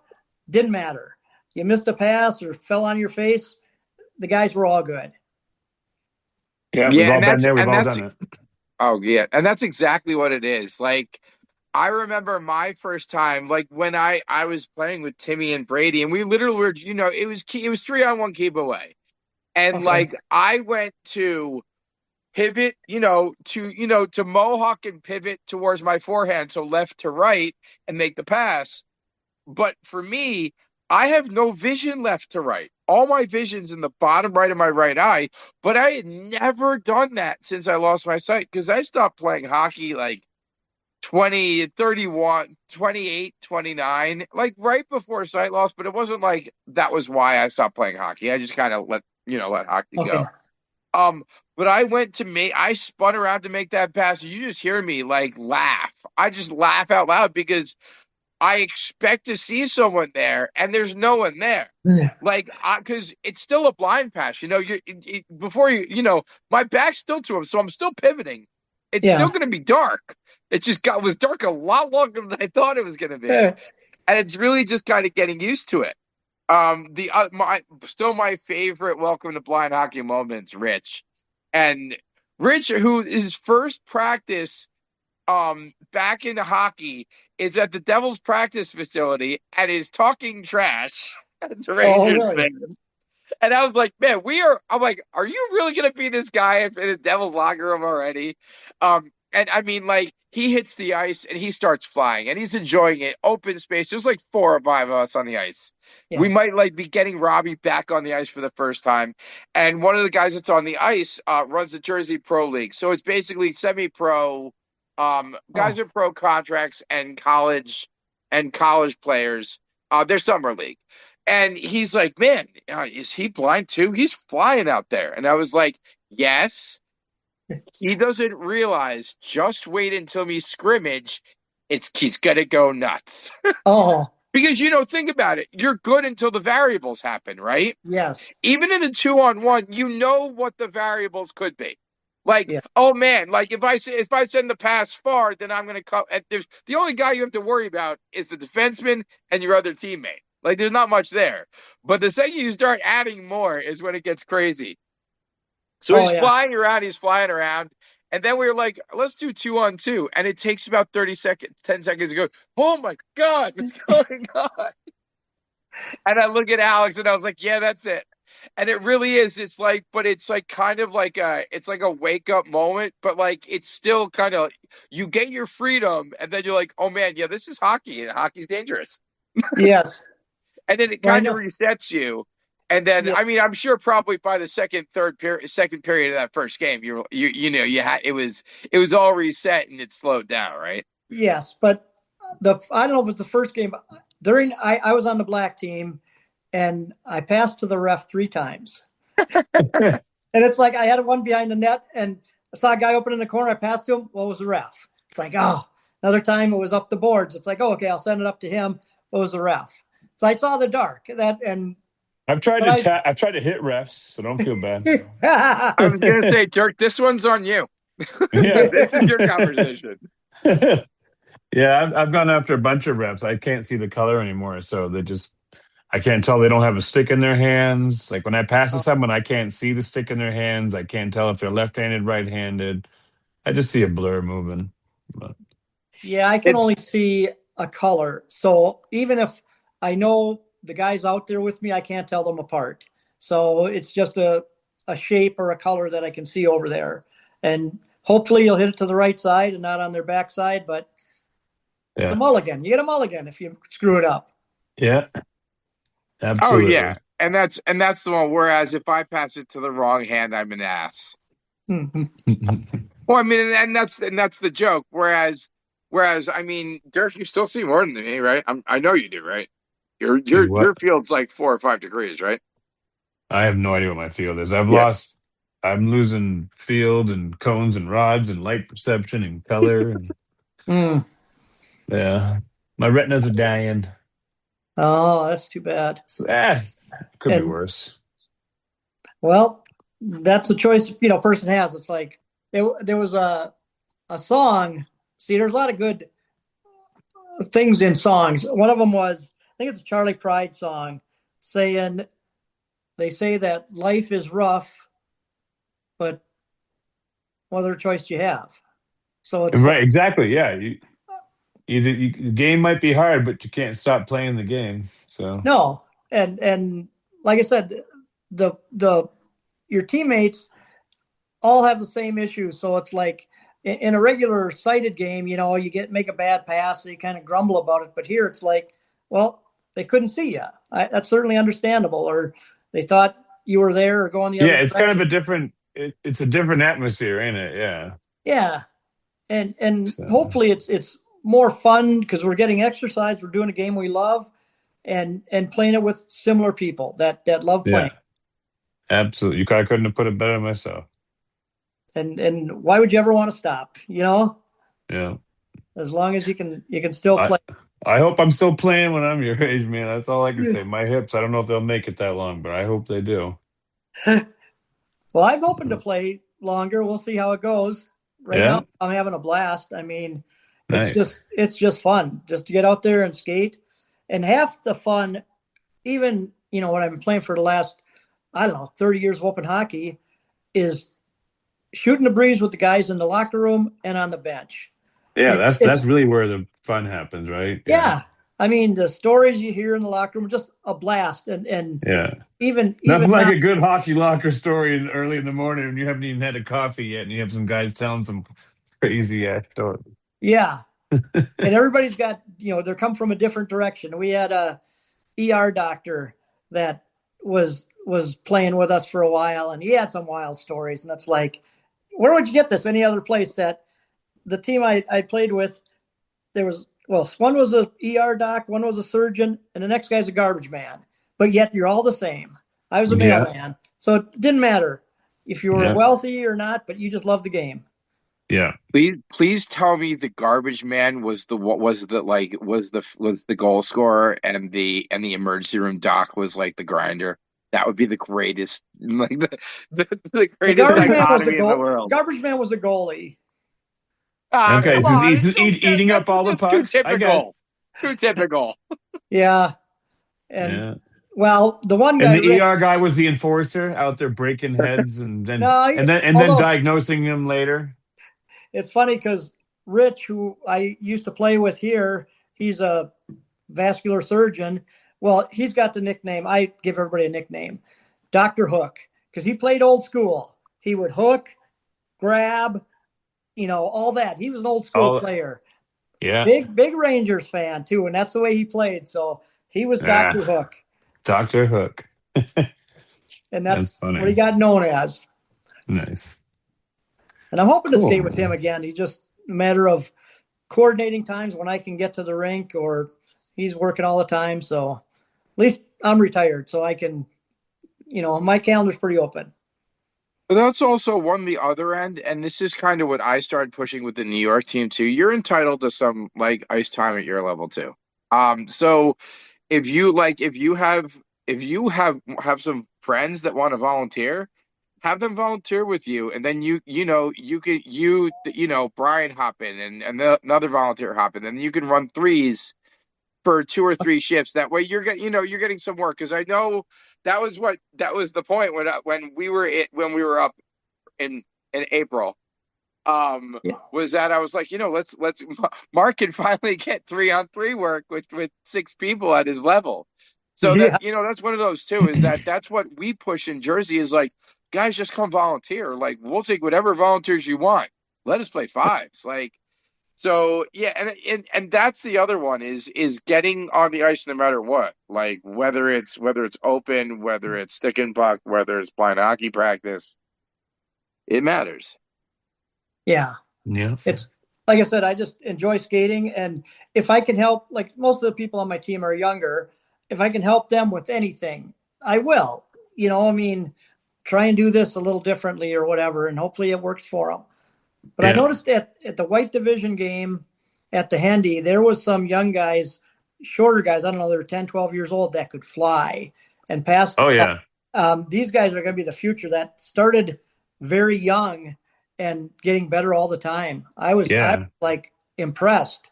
Didn't matter. You missed a pass or fell on your face, the guys were all good. Yeah, we've Yeah, all been there. We've all done it. oh yeah, and that's exactly what it is. Like I remember my first time, like when I was playing with Timmy and Brady, and we literally were, it was 3-on-1 keep away, and Okay. like I went to pivot, to mohawk and pivot towards my forehand, so left to right, and make the pass. But for me, I have no vision left to right. All my vision's in the bottom right of my right eye, but I had never done that since I lost my sight because I stopped playing hockey like 20, 31, 28, 29, like right before sight loss, but it wasn't like that was why I stopped playing hockey. I just kind of let hockey Okay. go. But I spun around to make that pass. You just hear me like laugh. I just laugh out loud because I expect to see someone there, and there's no one there. Like, because it's still a blind pass. My back's still to him, so I'm still pivoting. It's still Yeah. going to be dark. It just was dark a lot longer than I thought it was going to be, and it's really just kind of getting used to it. My favorite welcome to blind hockey moments, Rich, and Rich, who his first practice back into hockey is at the Devils practice facility and is talking trash as a Rangers really? fan. And I was like, man, I'm like, are you really gonna be this guy in the Devils locker room already? And I mean, like, he hits the ice and he starts flying and he's enjoying it. Open space. There's like 4 or 5 of us on the ice. Yeah. We might like be getting Robbie back on the ice for the first time. And one of the guys that's on the ice runs the Jersey Pro League. So it's basically semi-pro. Guys are pro contracts and college players. They're summer league. And he's like, man, is he blind too? He's flying out there. And I was like, yes. He doesn't realize, just wait until we scrimmage. He's going to go nuts. Oh, Because, think about it. You're good until the variables happen, right? yes. Even in a 2-on-1, you know what the variables could be. Like, Yeah. oh man, like if I send the pass far, then I'm going to cut. The only guy you have to worry about is the defenseman and your other teammate. Like, there's not much there. But the second you start adding more is when it gets crazy. So he's flying around. And then we were like, let's do 2-on-2. And it takes about 10 seconds to go, oh my God, what's going on? And I look at Alex and I was like, yeah, that's it. And it really is. It's like kind of like it's like a wake up moment, but like it's still kind of, you get your freedom and then you're like, oh man, yeah, this is hockey and hockey's dangerous. Yes. And then it kind of resets you. And then, Yeah. I mean, I'm sure probably by the second period of that first game, it was all reset and it slowed down, right? Yes, but I don't know if it's the first game. I was on the black team, and I passed to the ref 3 times. And it's like I had one behind the net, and I saw a guy open in the corner. I passed to him. What was the ref? It's like, oh. Another time it was up the boards. It's like, oh, okay, I'll send it up to him. What was the ref? So I saw the dark. I've tried to hit refs, so don't feel bad. I was gonna say, Dirk, this one's on you. Yeah. This is your conversation. Yeah, I've gone after a bunch of refs. I can't see the color anymore, so I can't tell they don't have a stick in their hands. Like when I pass to someone, I can't see the stick in their hands. I can't tell if they're left-handed, right-handed. I just see a blur moving. But yeah, I can only see a color. So even if I know the guys out there with me, I can't tell them apart. So it's just a shape or a color that I can see over there. And hopefully you'll hit it to the right side and not on their backside, but it's a mulligan. You get a mulligan if you screw it up. Yeah. Absolutely. Oh yeah. And that's the one. Whereas if I pass it to the wrong hand, I'm an ass. Well, I mean, and that's the joke. Whereas, I mean, Dirk, you still see more than me, right? I know you do, right? Your field's like 4 or 5 degrees, right? I have no idea what my field is. I'm losing field and cones and rods and light perception and color. And, yeah. My retinas are dying. Oh, that's too bad. Could be worse. Well, that's the choice, person has. It's like there was a song. See, there's a lot of good things in songs. One of them was think it's a Charlie Pride song saying, they say that life is rough, but what other choice do you have? So it's Right, exactly. Yeah. The game might be hard, but you can't stop playing the game. So no. And like I said, the your teammates all have the same issues. So it's like in a regular sighted game, you know, you make a bad pass, so you kind of grumble about it. But here it's like, well, they couldn't see you. That's certainly understandable. Or they thought you were there or going the other yeah, it's kind direction. of a different. It's a different atmosphere, ain't it? Yeah. Yeah. And So, hopefully it's more fun because we're getting exercise. We're doing a game we love and playing it with similar people that love playing. yeah, absolutely. I couldn't have put it better myself. And why would you ever want to stop? You know, Yeah. as long as you can still I play. I hope I'm still playing when I'm your age, man. That's all I can say. My hips, I don't know if they'll make it that long, but I hope they do. Well, I'm hoping to play longer. We'll see how it goes. Right Yeah. now, I'm having a blast. I mean, Nice. it's just fun just to get out there and skate. And half the fun, even what I've been playing for the last, I don't know, 30 years of open hockey, is shooting the breeze with the guys in the locker room and on the bench. Yeah, It's that's really where the fun happens, right? yeah. I mean, the stories you hear in the locker room, just a blast. And Yeah. even Nothing like now, a good hockey locker story early in the morning when you haven't even had a coffee yet and you have some guys telling some crazy ass stories. yeah. And everybody's got, they're come from a different direction. We had a ER doctor that was playing with us for a while, and he had some wild stories. And that's like, where would you get this? Any other place? That the team I played with, there was, one was a ER doc, one was a surgeon, and the next guy's a garbage man. But yet you're all the same. I was a Yeah. mailman, so it didn't matter if you were Yeah. wealthy or not, but you just loved the game. Yeah. Please tell me the garbage man was the goal scorer and the emergency room doc was like the grinder. That would be the greatest, like the greatest dichotomy in the world. Garbage man was a goalie. Okay, Come so on, he's just eating up all the that's too pucks. I got it. typical. Too typical. Yeah. And Yeah. well, the one And guy, the Rick, ER guy was the enforcer out there breaking heads and then no, then diagnosing him later. It's funny because Rich, who I used to play with here, he's a vascular surgeon. Well, he's got the nickname. I give everybody a nickname, Dr. Hook, because he played old school. He would hook, grab, all that. He was an old school player. Yeah. Big Rangers fan too, and that's the way he played. So he was Dr. Hook. Dr. Hook. And that's funny. what he got known as. Nice. And I'm hoping to skate with him again. He's just a matter of coordinating times when I can get to the rink, or he's working all the time. So at least I'm retired, so I can, my calendar's pretty open. But that's also one the other end, and this is kind of what I started pushing with the New York team too. You're entitled to some like ice time at your level too. So if you have some friends that want to volunteer, have them volunteer with you, and then Brian hop in and another volunteer hop in, and you can run threes for 2 or 3 shifts. That way you're getting some work, because I know that was the point when we were up in April. Was that I was like, let's Mark can finally get 3-on-3 work with 6 people at his level. So that that's one of those too, is that's what we push in Jersey, is like, guys, just come volunteer. Like, we'll take whatever volunteers you want. Let us play fives. Like, so yeah, and that's the other one is getting on the ice no matter what. Like, whether it's open, whether it's stick and puck, whether it's blind hockey practice, it matters. Yeah. Yeah. It's like I said, I just enjoy skating, and if I can help, like most of the people on my team are younger, if I can help them with anything, I will. I mean, try and do this a little differently or whatever, and hopefully it works for them. But I noticed at the White Division game at the Hendy, there was some young guys, shorter guys, I don't know, they were 10, 12 years old, that could fly and pass. Oh, yeah. These guys are going to be the future, that started very young and getting better all the time. I was like impressed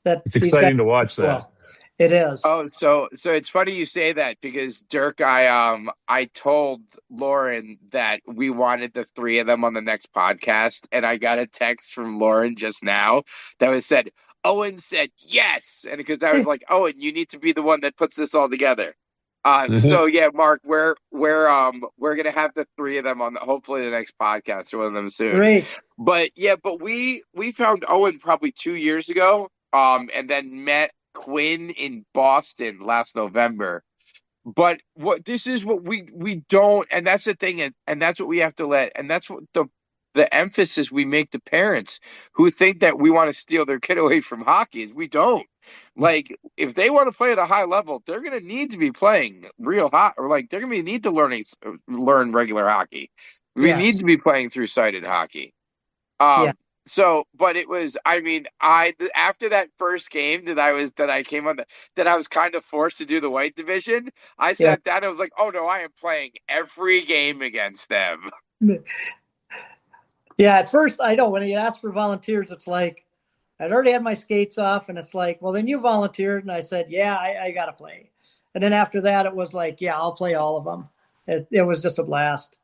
that it's exciting to watch that. It is. Oh, so it's funny you say that because Dirk, I told Lauren that we wanted the three of them on the next podcast, and I got a text from Lauren just now that was said, Owen said yes, and because I was like, Owen, you need to be the one that puts this all together. So yeah, Mark, we're gonna have the three of them on hopefully the next podcast or one of them soon. Great. But yeah, but we found Owen probably 2 years ago, and then met Quinn in Boston last November. But what this is what we don't, and that's the thing, and that's what we have to let, and that's what the emphasis we make to parents who think that we want to steal their kid away from hockey is we don't. Like if they want to play at a high level, they're going to need to be playing real hot, or like they're going to need to learn regular hockey. We need Yes. to be playing through sighted hockey. Yeah. So, but it was, I mean, after that first game that I came on that I was kind of forced to do the white division, I Yeah. sat down and I was like, oh no, I am playing every game against them. Yeah. At first, I know when you ask for volunteers, it's like I'd already had my skates off, and it's like, well, then you volunteered, and I said, yeah, I got to play. And then after that, it was like, yeah, I'll play all of them. It was just a blast.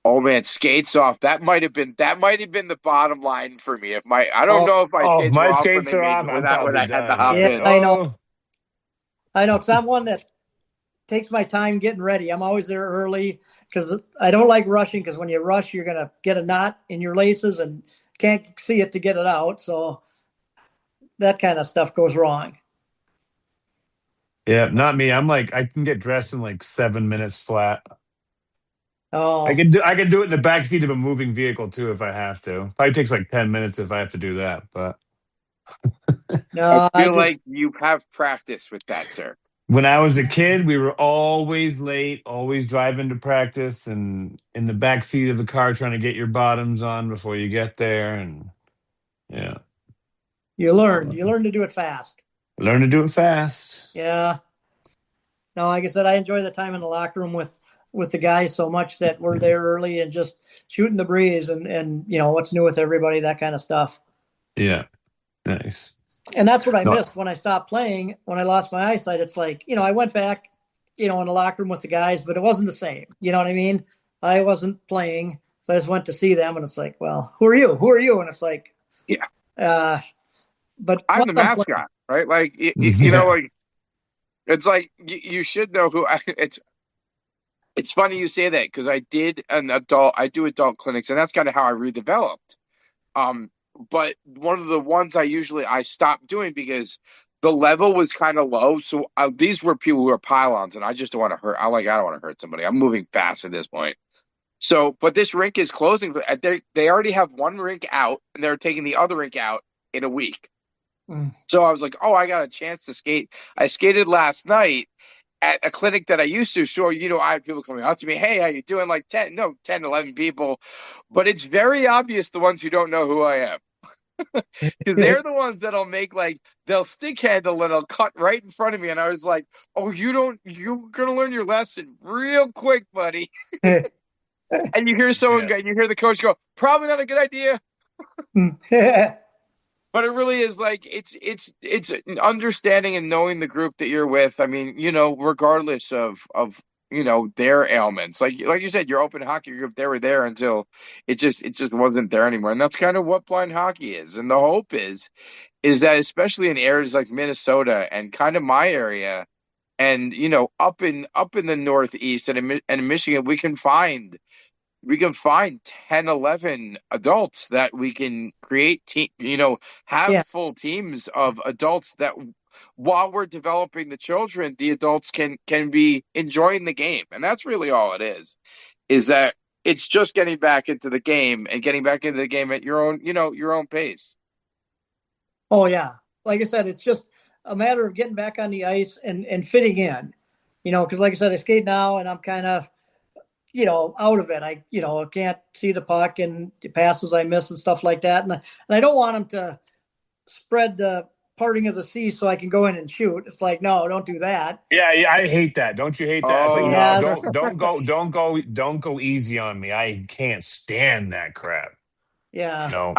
Oh man, skates off. That might have been the bottom line for me. If my I don't Oh, know if my Oh, if skates my were off when skates they are made off, I'm when probably I had to done. hop yeah, in. I know. Oh, I know. Because I'm one that takes my time getting ready. I'm always there early because I don't like rushing. Because when you rush, you're gonna get a knot in your laces and can't see it to get it out. So that kind of stuff goes wrong. yeah, not me. I'm like, I can get dressed in like 7 minutes flat. Oh I could do it in the back seat of a moving vehicle too if I have to. Probably takes like 10 minutes if I have to do that. But I no, I feel just like you have practice with that, Dirk. when I was a kid, we were always late, always driving to practice, and in the back seat of the car trying to get your bottoms on before you get there. And yeah, you learn to do it fast. learn to do it fast. Yeah. No, like I said, I enjoy the time in the locker room with the guys so much that we're there early and just shooting the breeze and what's new with everybody, that kind of stuff. Yeah, nice. And that's what I No, missed when I stopped playing. When I lost my eyesight, it's like I went back, in the locker room with the guys, but it wasn't the same. You know what I mean? I wasn't playing, so I just went to see them, and it's like, well, who are you? Who are you? And it's like, Yeah, uh, but I'm once the I'm playing, mascot, right? Like yeah. like it's like you should know who it's funny you say that because I do adult clinics, and that's kind of how I redeveloped. Um, but one of the ones I stopped doing because the level was kind of low. So these were people who are pylons, and I just don't want to hurt. I don't want to hurt somebody. I'm moving fast at this point. So, but this rink is closing. But they already have one rink out, and they're taking the other rink out in a week. mm, So I was like, oh, I got a chance to skate. I skated last night at a clinic that I used to. So, I have people coming up to me, hey, how you doing? Like 10, 11 people. But it's very obvious the ones who don't know who I am. Because they're the ones that'll make they'll stick handle and they'll cut right in front of me. And I was like, oh, you're going to learn your lesson real quick, buddy. And you hear you hear the coach go, probably not a good idea. But it really is like it's understanding and knowing the group that you're with. I mean, regardless of their ailments. Like you said, your open hockey group, they were there until it just wasn't there anymore. And that's kind of what blind hockey is. And the hope is that especially in areas like Minnesota and kind of my area and up in the Northeast and in Michigan, we can find 10, 11 adults that we can create have yeah. full teams of adults that while we're developing the children, the adults can be enjoying the game. And that's really all it is that it's just getting back into the game and getting back into the game at your own pace. Oh yeah. Like I said, it's just a matter of getting back on the ice and fitting in. Because like I said, I skate now and I'm kind of, out of it. I can't see the puck and the passes I miss and stuff like that. And I don't want them to spread the parting of the sea so I can go in and shoot. It's like, no, don't do that. Yeah, I hate that. Don't you hate that? It's like, no, Yeah. don't go easy on me. I can't stand that crap. Yeah. No.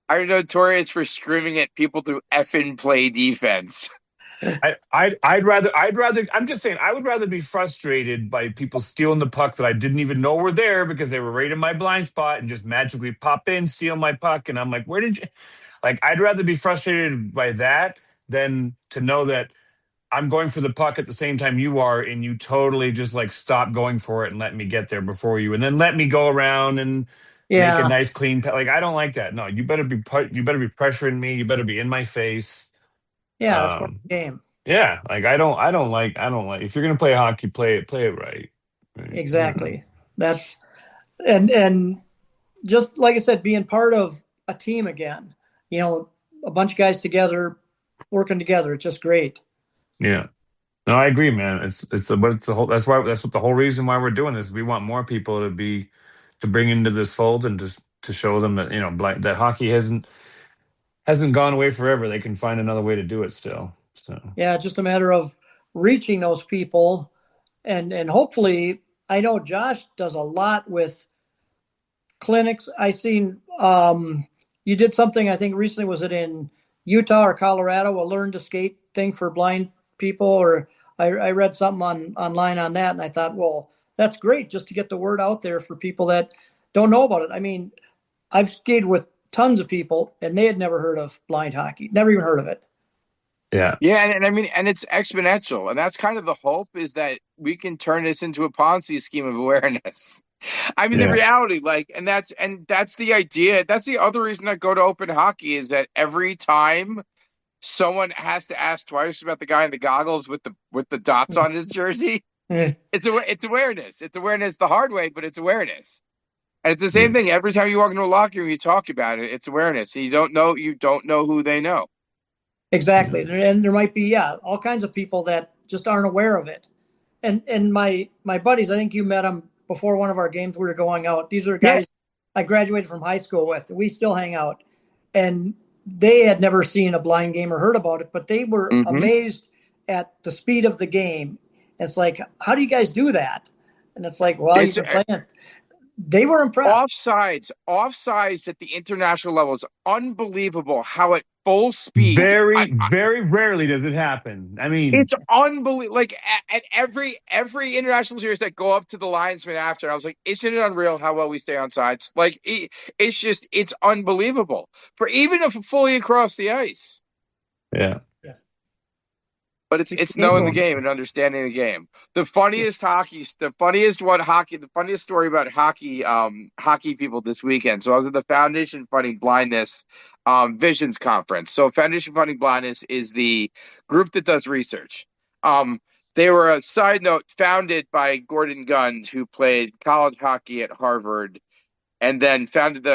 I'm notorious for screaming at people to effing play defense. I'd rather I'm just saying I would rather be frustrated by people stealing the puck that I didn't even know were there because they were right in my blind spot and just magically pop in, steal my puck, and I'm like, where did you? Like, I'd rather be frustrated by that than to know that I'm going for the puck at the same time you are, and you totally just like stop going for it and let me get there before you, and then let me go around and make a Yeah, nice clean like I don't like that. No, you better be pressuring me. You better be in my face. yeah, that's part of Um, the game. yeah, like I don't like if you're gonna play hockey, play it right. Right? Exactly. That's and just like I said, being part of a team again. You know, a bunch of guys together, working together. It's just great. Yeah. No, I agree, man. But it's the whole that's what the whole reason why we're doing this. We want more people to bring into this fold and to show them that that hockey hasn't gone away forever. They can find another way to do it still. So Yeah, just a matter of reaching those people, and hopefully, I know Josh does a lot with clinics. I seen you did something. I think recently, was it in Utah or Colorado, a learn to skate thing for blind people? Or I read something online on that, and I thought, well, that's great just to get the word out there for people that don't know about it. I mean, I've skated with tons of people, and they had never heard of blind hockey, never even heard of it. yeah, Yeah, and I mean, and it's exponential, and that's kind of the hope is that we can turn this into a Ponzi scheme of awareness. I mean, the yeah, reality, like, and that's the idea. That's the other reason I go to open hockey is that every time someone has to ask twice about the guy in the goggles with the dots on his jersey, it's awareness. It's awareness the hard way, but it's awareness. And it's the yeah, same thing every time you walk into a locker room, you talk about it. It's awareness. You don't know who they know. yeah. Exactly. And there might be, yeah, all kinds of people that just aren't aware of it. And my buddies, I think you met them before one of our games we were going out. These are Yeah. guys I graduated from high school with. We still hang out. And they had never seen a blind game or heard about it, but they were Hmm. amazed at the speed of the game. It's like, how do you guys do that? And it's like, well, you've It's been playing. They were impressed. offsides at the international level is unbelievable. How at full speed, Very rarely does it happen. I mean, it's unbelievable. Like at every international series that go up to the linesman after, I was like, isn't it unreal how well we stay on sides? Like it's unbelievable for even if fully across the ice. yeah. Yes. But Keeps the it's game knowing the going. game and understanding the game. Yeah. The funniest story about hockey people this weekend. So I was at the Foundation Fighting Blindness Visions Conference. So Foundation Fighting Blindness is the group that does research. Um, they were, a side note, founded by Gordon Gund, who played college hockey at Harvard and then founded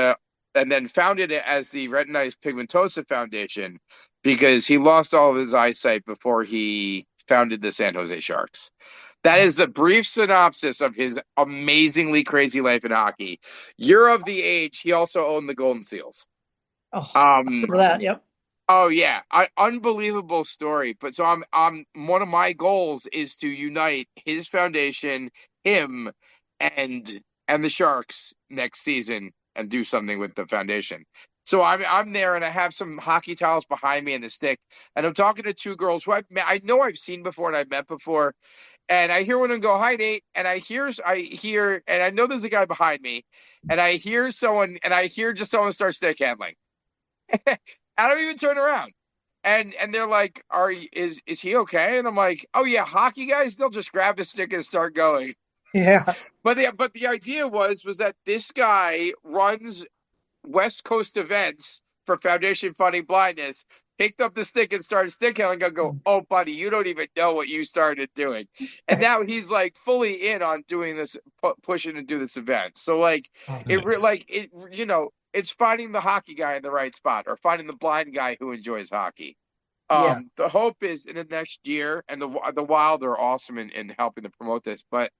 it as the Retinitis Pigmentosa Foundation because he lost all of his eyesight before he founded the San Jose Sharks. That is the brief synopsis of his amazingly crazy life in hockey. You're of the age he also owned the Golden Seals. Oh, Um, for that. Yep. oh yeah, unbelievable story. But so I'm one of my goals is to unite his foundation, him, and the Sharks next season and do something with the foundation. So I'm there and I have some hockey towels behind me and the stick, and I'm talking to two girls who I know I've seen before and I've met before, and I hear one of them go, "Hi Nate," and and I know there's a guy behind me, and I hear just someone start stick handling. I don't even turn around. And they're like, is he okay? And I'm like, oh yeah, hockey guys, they'll just grab the stick and start going. Yeah. But the idea was that this guy runs West Coast events for Foundation Fighting Blindness, picked up the stick and started stick handling. I go, oh buddy, you don't even know what you started doing. And now he's like fully in on doing this, pushing to do this event. So like Oh, Nice. it's finding the hockey guy in the right spot or finding the blind guy who enjoys hockey. yeah. The hope is in the next year, and the Wild are awesome in helping to promote this, but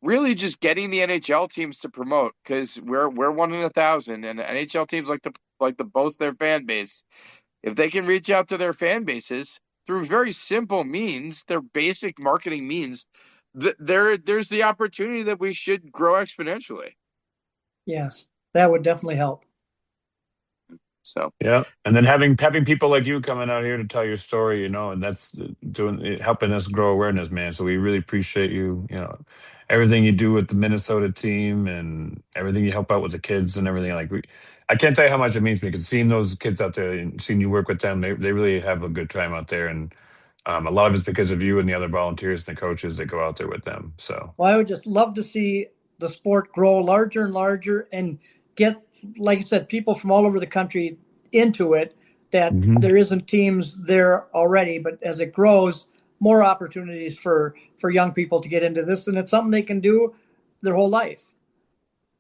really just getting the NHL teams to promote because we're one in 1,000, and the NHL teams like to boast their fan base. If they can reach out to their fan bases through very simple means, their basic marketing means, there's the opportunity that we should grow exponentially. Yes. That would definitely help. So yeah, and then having people like you coming out here to tell your story, and that's helping us grow awareness, man. So we really appreciate you. Everything you do with the Minnesota team and everything you help out with the kids and everything. I can't tell you how much it means to me because seeing those kids out there and seeing you work with them, they really have a good time out there, and a lot of it's because of you and the other volunteers and the coaches that go out there with them. So, Well, I would just love to see the sport grow larger and larger and get, like I said, people from all over the country into it. That mhm. there isn't teams there already, but as it grows, more opportunities for young people to get into this, and it's something they can do their whole life.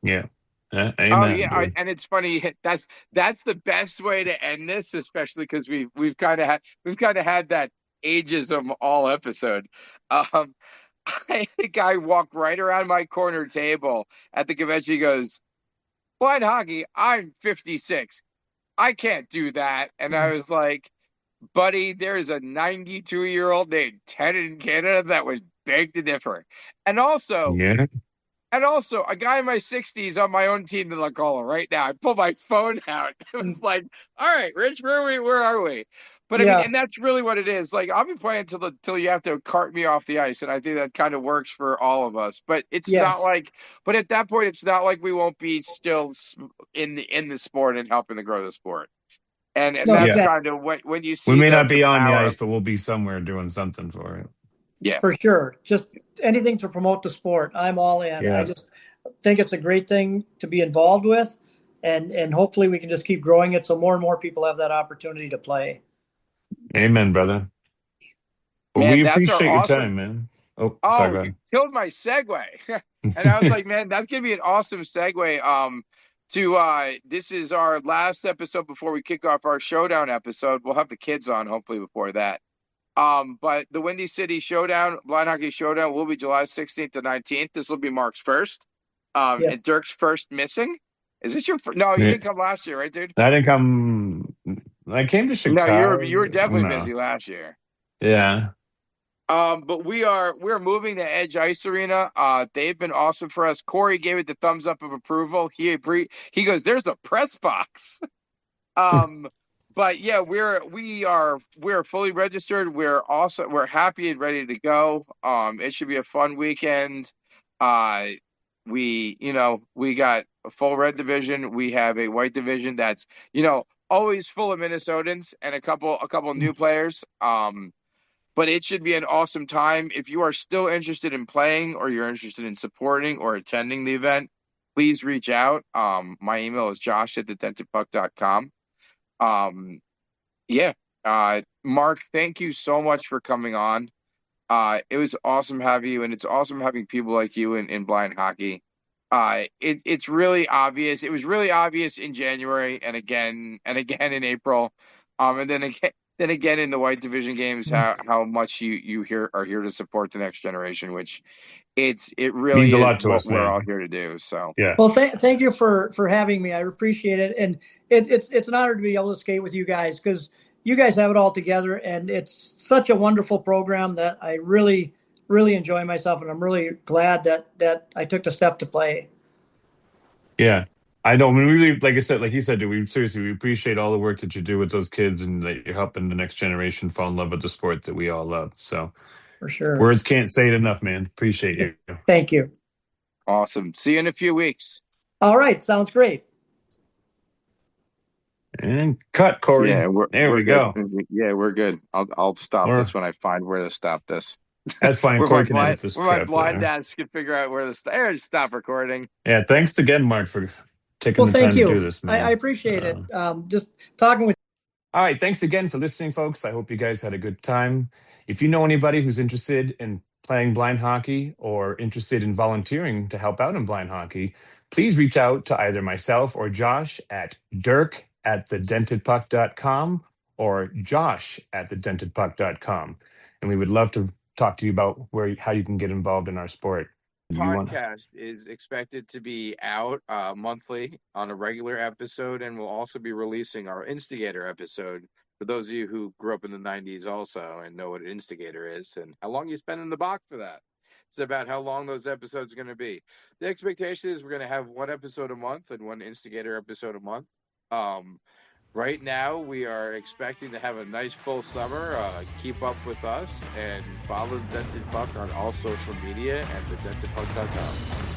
Yeah, oh amen, yeah, dude. and it's funny. That's the best way to end this, especially because we've kind of had that ageism all episode. Um, I had a guy walk right around my corner table at the convention. He goes, "Blind hockey. I'm 56. I can't do that." And I was like, "Buddy, there's a 92-year-old named Ted in Canada that would beg to differ." And also, Yeah, a guy in my 60s on my own team that I'll call him right now. I pulled my phone out. It was And like, all right, Rich, where are we? But I mean, yeah, and that's really what it is. Like, I'll be playing till you have to cart me off the ice, and I think that kind of works for all of us. But it's not yes, like, but at that point, it's not like we won't be still in the sport and helping to grow the sport. And no, that's yeah. exactly, kind of what when you We see may not the be on the power ice, of but we'll be somewhere doing something for it. yeah. for sure. Just anything to promote the sport, I'm all in. I Yeah, just think it's a great thing to be involved with, and hopefully we can just keep growing it so more and more people have that opportunity to play. amen, brother. Well, Man, we that's our appreciate your awesome. time, man. Oh, sorry, Oh, go you killed my segue. And I was ahead. like, man, that's gonna be an awesome segue. To this is our last episode before we kick off our showdown episode. We'll have the kids on hopefully before that. But the Windy City Showdown, Blind Hockey Showdown, will be July 16th to 19th. This will be Mark's first. Yes. And Dirk's first missing. Is this your first? No, you Yeah. didn't come last year, right, dude? I didn't come. I came to No, Chicago. you were definitely No. busy last year. Yeah. But we're moving to Edge Ice Arena. They've been awesome for us. Corey gave it the thumbs up of approval. He goes, "There's a press box." Um, but yeah, we're fully registered. We're happy and ready to go. It should be a fun weekend. Uh, we got a full red division. We have a white division that's always full of Minnesotans and a couple new players. But it should be an awesome time. If you are still interested in playing or you're interested in supporting or attending the event, please reach out. My email is josh@thedentedpuck.com. Um, yeah. Mark, thank you so much for coming on. It was awesome having you, and it's awesome having people like you in blind hockey. It's really obvious. It was really obvious in January and again in April. And then again in the white division games how much you are here to support the next generation, which it Means really a is lot to what us, we're all man. here to do. So Yeah. Well, thank you for having me. I appreciate it, and it's an honor to be able to skate with you guys because you guys have it all together, and it's such a wonderful program that I really enjoy myself, and I'm really glad that I took the step to play. Yeah. I know. I mean, we really, like I said, like you said, dude, we appreciate all the work that you do with those kids and that you're helping the next generation fall in love with the sport that we all love. So For sure. words can't say it enough, man. Appreciate you. Thank you. awesome. See you in a few weeks. All right, sounds great. And cut, Corey. Yeah, There we're we good. go. Yeah, we're good. I'll stop Or this when I find where to stop this. that's fine. Corey can edit this Where my crap blind there. ass can figure out where to stop. There, stop recording. Yeah. Thanks again, Mark, for taking Well, the thank time to do you. this, I man. appreciate it. Just talking with. All right. Thanks again for listening, folks. I hope you guys had a good time. If you know anybody who's interested in playing blind hockey or interested in volunteering to help out in blind hockey, please reach out to either myself or Josh at dirk@thedentedpuck.com or josh@thedentedpuck.com. And we would love to talk to you about how you can get involved in our sport. You want Podcast is expected to be out monthly on a regular episode, and we'll also be releasing our Instigator episode for those of you who grew up in the 90s also and know what an Instigator is and how long you spend in the box for that. It's about how long those episodes are going to be. The expectation is we're going to have one episode a month and one Instigator episode a month. Um, Right now, we are expecting to have a nice full summer. Keep up with us and follow the Dented Puck on all social media and thedentedpuck.com.